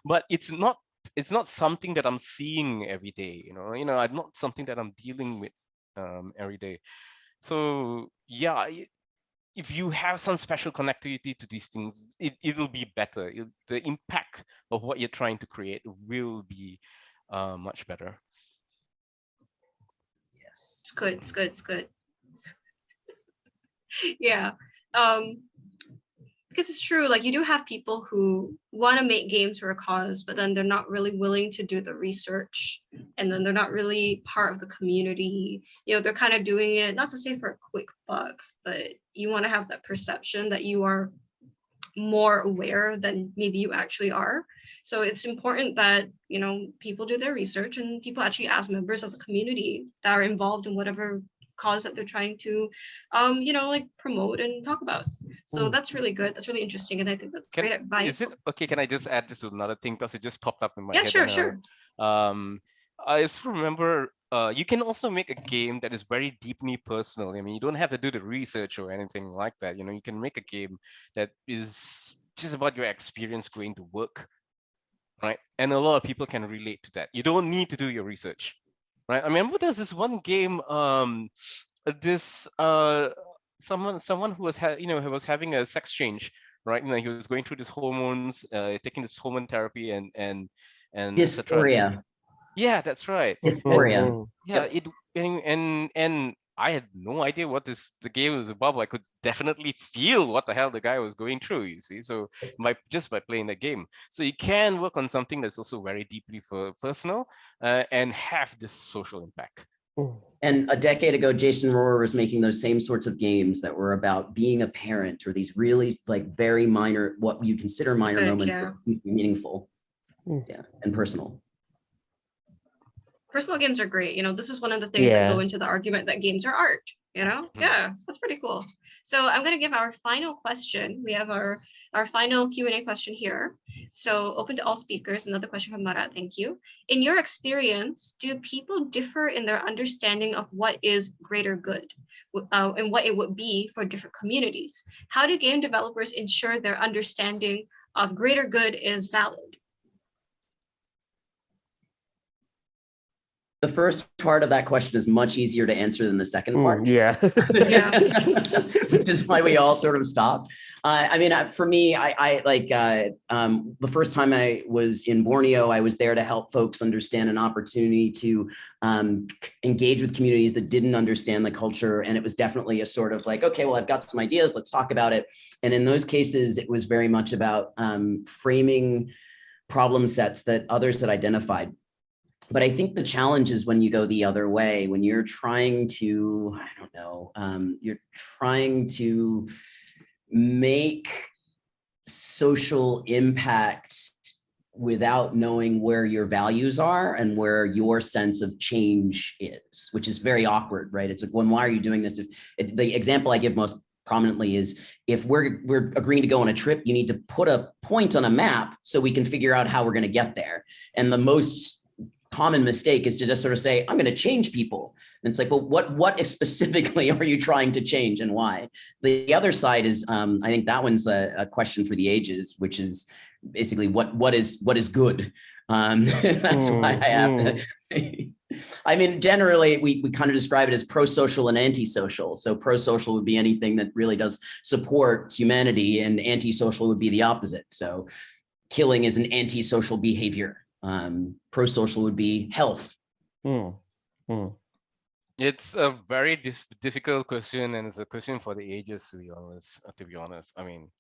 But it's not something that I'm seeing every day, I'm not something that I'm dealing with every day. So yeah, if you have some special connectivity to these things, it'll be better. The impact of what you're trying to create will be much better. Yes. It's good. It's good. It's good. Yeah. Because it's true, like you do have people who want to make games for a cause, but then they're not really willing to do the research, and then they're not really part of the community. They're kind of doing it, not to say for a quick buck, but you want to have that perception that you are more aware than maybe you actually are. So it's important that, people do their research and people actually ask members of the community that are involved in whatever cause that they're trying to, like promote and talk about. So that's really good. That's really interesting. And I think that's great advice. Is it okay? Can I just add just another thing, because it just popped up in my head? Yeah, sure. I just remember you can also make a game that is very deeply personal. I mean, you don't have to do the research or anything like that. You can make a game that is just about your experience going to work, right? And a lot of people can relate to that. You don't need to do your research, right? I remember there's this one game, someone who was who was having a sex change, right? He was going through this hormones, taking this hormone therapy and Dysphoria. Yeah, that's right. Dysphoria. Yeah, and I had no idea what the game was about, but I could definitely feel what the hell the guy was going through, you see. So just by playing the game. So you can work on something that's also very deeply personal and have this social impact. And a decade ago, Jason Rohrer was making those same sorts of games that were about being a parent, or these really like very minor, what you consider minor moments, but meaningful, and personal. Personal games are great. This is one of the things that go into the argument that games are art. Yeah, that's pretty cool. So I'm going to give our final question. We have our final Q&A question here. So open to all speakers. Another question from Marat. Thank you. In your experience, do people differ in their understanding of what is greater good and what it would be for different communities? How do game developers ensure their understanding of greater good is valid? The first part of that question is much easier to answer than the second part. Which is why we all sort of stopped. I mean, for me, I like the first time I was in Borneo, I was there to help folks understand an opportunity to engage with communities that didn't understand the culture. And it was definitely a sort of like, okay, well, I've got some ideas, let's talk about it. And in those cases, it was very much about framing problem sets that others had identified. But I think the challenge is when you go the other way, when you're trying to, I don't know, you're trying to make social impact without knowing where your values are and where your sense of change is, which is very awkward, right? It's like, well, why are you doing this? The example I give most prominently is if we're agreeing to go on a trip, you need to put a point on a map so we can figure out how we're going to get there. And the most common mistake is to just sort of say, I'm going to change people. And it's like, well, what specifically are you trying to change and why? The other side is, I think that one's a question for the ages, which is basically what is good. That's why I have to. I mean, generally, we kind of describe it as pro-social and anti-social. So pro-social would be anything that really does support humanity, and anti-social would be the opposite. So killing is an anti-social behavior. Pro-social would be health. It's a very difficult question, and it's a question for the ages, to be honest. I mean,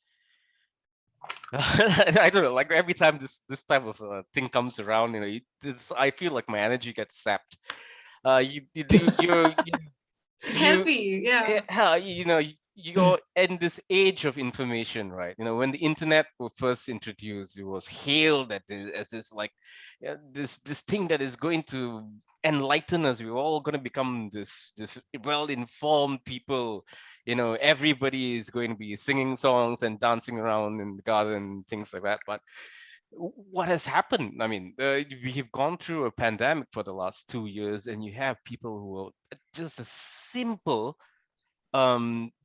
I don't know. Like every time this type of thing comes around, I feel like my energy gets sapped. It's you heavy, yeah. you're in this age of information, right? When the internet was first introduced, it was hailed as this like this thing that is going to enlighten us. We're all going to become this well-informed people. Everybody is going to be singing songs and dancing around in the garden, things like that. But what has happened? I mean, we have gone through a pandemic for the last 2 years, and you have people who are just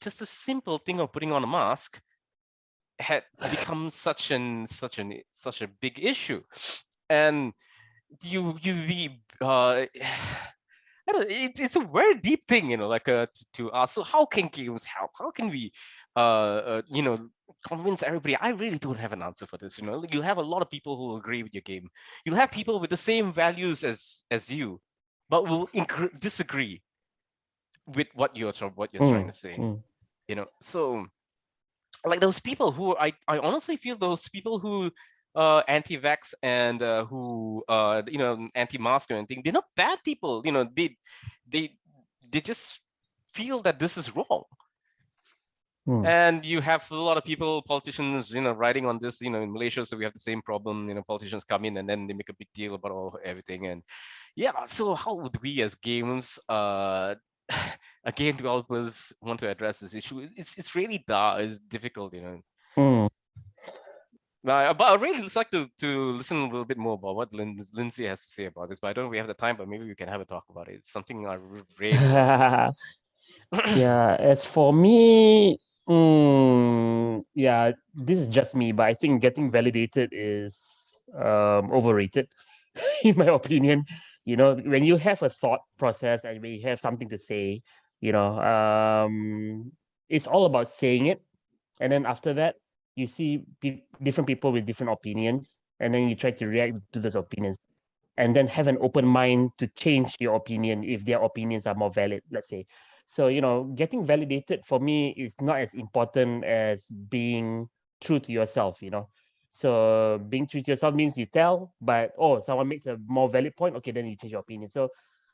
just a simple thing of putting on a mask had become such a big issue. And we I don't know, it's a very deep thing, like to ask. So how can games help? How can we convince everybody? I really don't have an answer for this. You'll have a lot of people who will agree with your game. You'll have people with the same values as you, but will disagree with what you're trying to say. So like those people who I honestly feel those people who anti-vax and who anti-mask or anything, they're not bad people. They just feel that this is wrong. And you have a lot of people, politicians, writing on this, in Malaysia. So we have the same problem. Politicians come in and then they make a big deal about everything. And yeah, so how would we as games game developers want to address this issue? It's really it's difficult, But I'd really like to listen a little bit more about what Lindsay has to say about this. But I don't know if we have the time, but maybe we can have a talk about it. It's something I really Yeah, as for me, yeah, this is just me, but I think getting validated is overrated, in my opinion. When you have a thought process and when you have something to say, it's all about saying it. And then after that, you see different people with different opinions, and then you try to react to those opinions, and then have an open mind to change your opinion if their opinions are more valid, let's say. So, getting validated for me is not as important as being true to yourself. So being true to yourself means you tell, but someone makes a more valid point, okay, then you change your opinion. So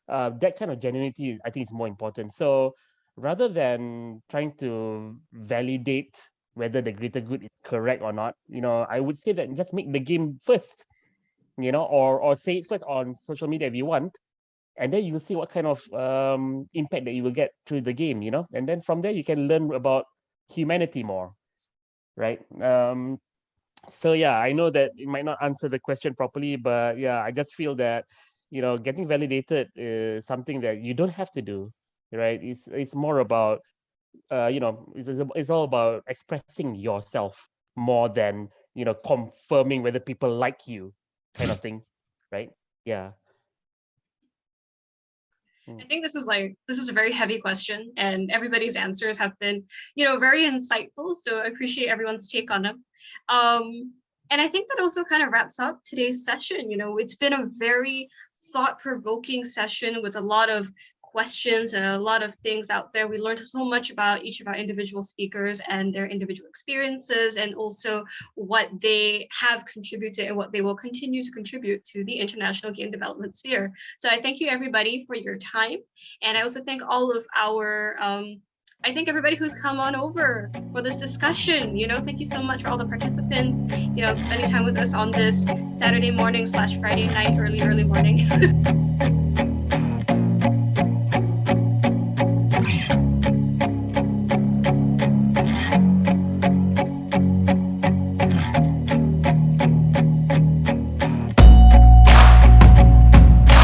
that kind of genuinity, I think, is more important. So rather than trying to validate whether the greater good is correct or not, I would say that just make the game first, or say it first on social media if you want, and then you will see what kind of impact that you will get through the game, and then from there you can learn about humanity more, right? So yeah, I know that it might not answer the question properly, but yeah, I just feel that getting validated is something that you don't have to do, right? It's more about it's all about expressing yourself more than confirming whether people like you, kind of thing, right? Yeah. I think this is a very heavy question, and everybody's answers have been, very insightful. So I appreciate everyone's take on them. And I think that also kind of wraps up today's session. It's been a very thought-provoking session with a lot of questions and a lot of things out there. We learned so much about each of our individual speakers and their individual experiences, and also what they have contributed and what they will continue to contribute to the international game development sphere. So I thank you everybody for your time. And I also thank all of our I thank everybody who's come on over for this discussion. Thank you so much for all the participants, spending time with us on this Saturday morning / Friday night, early morning.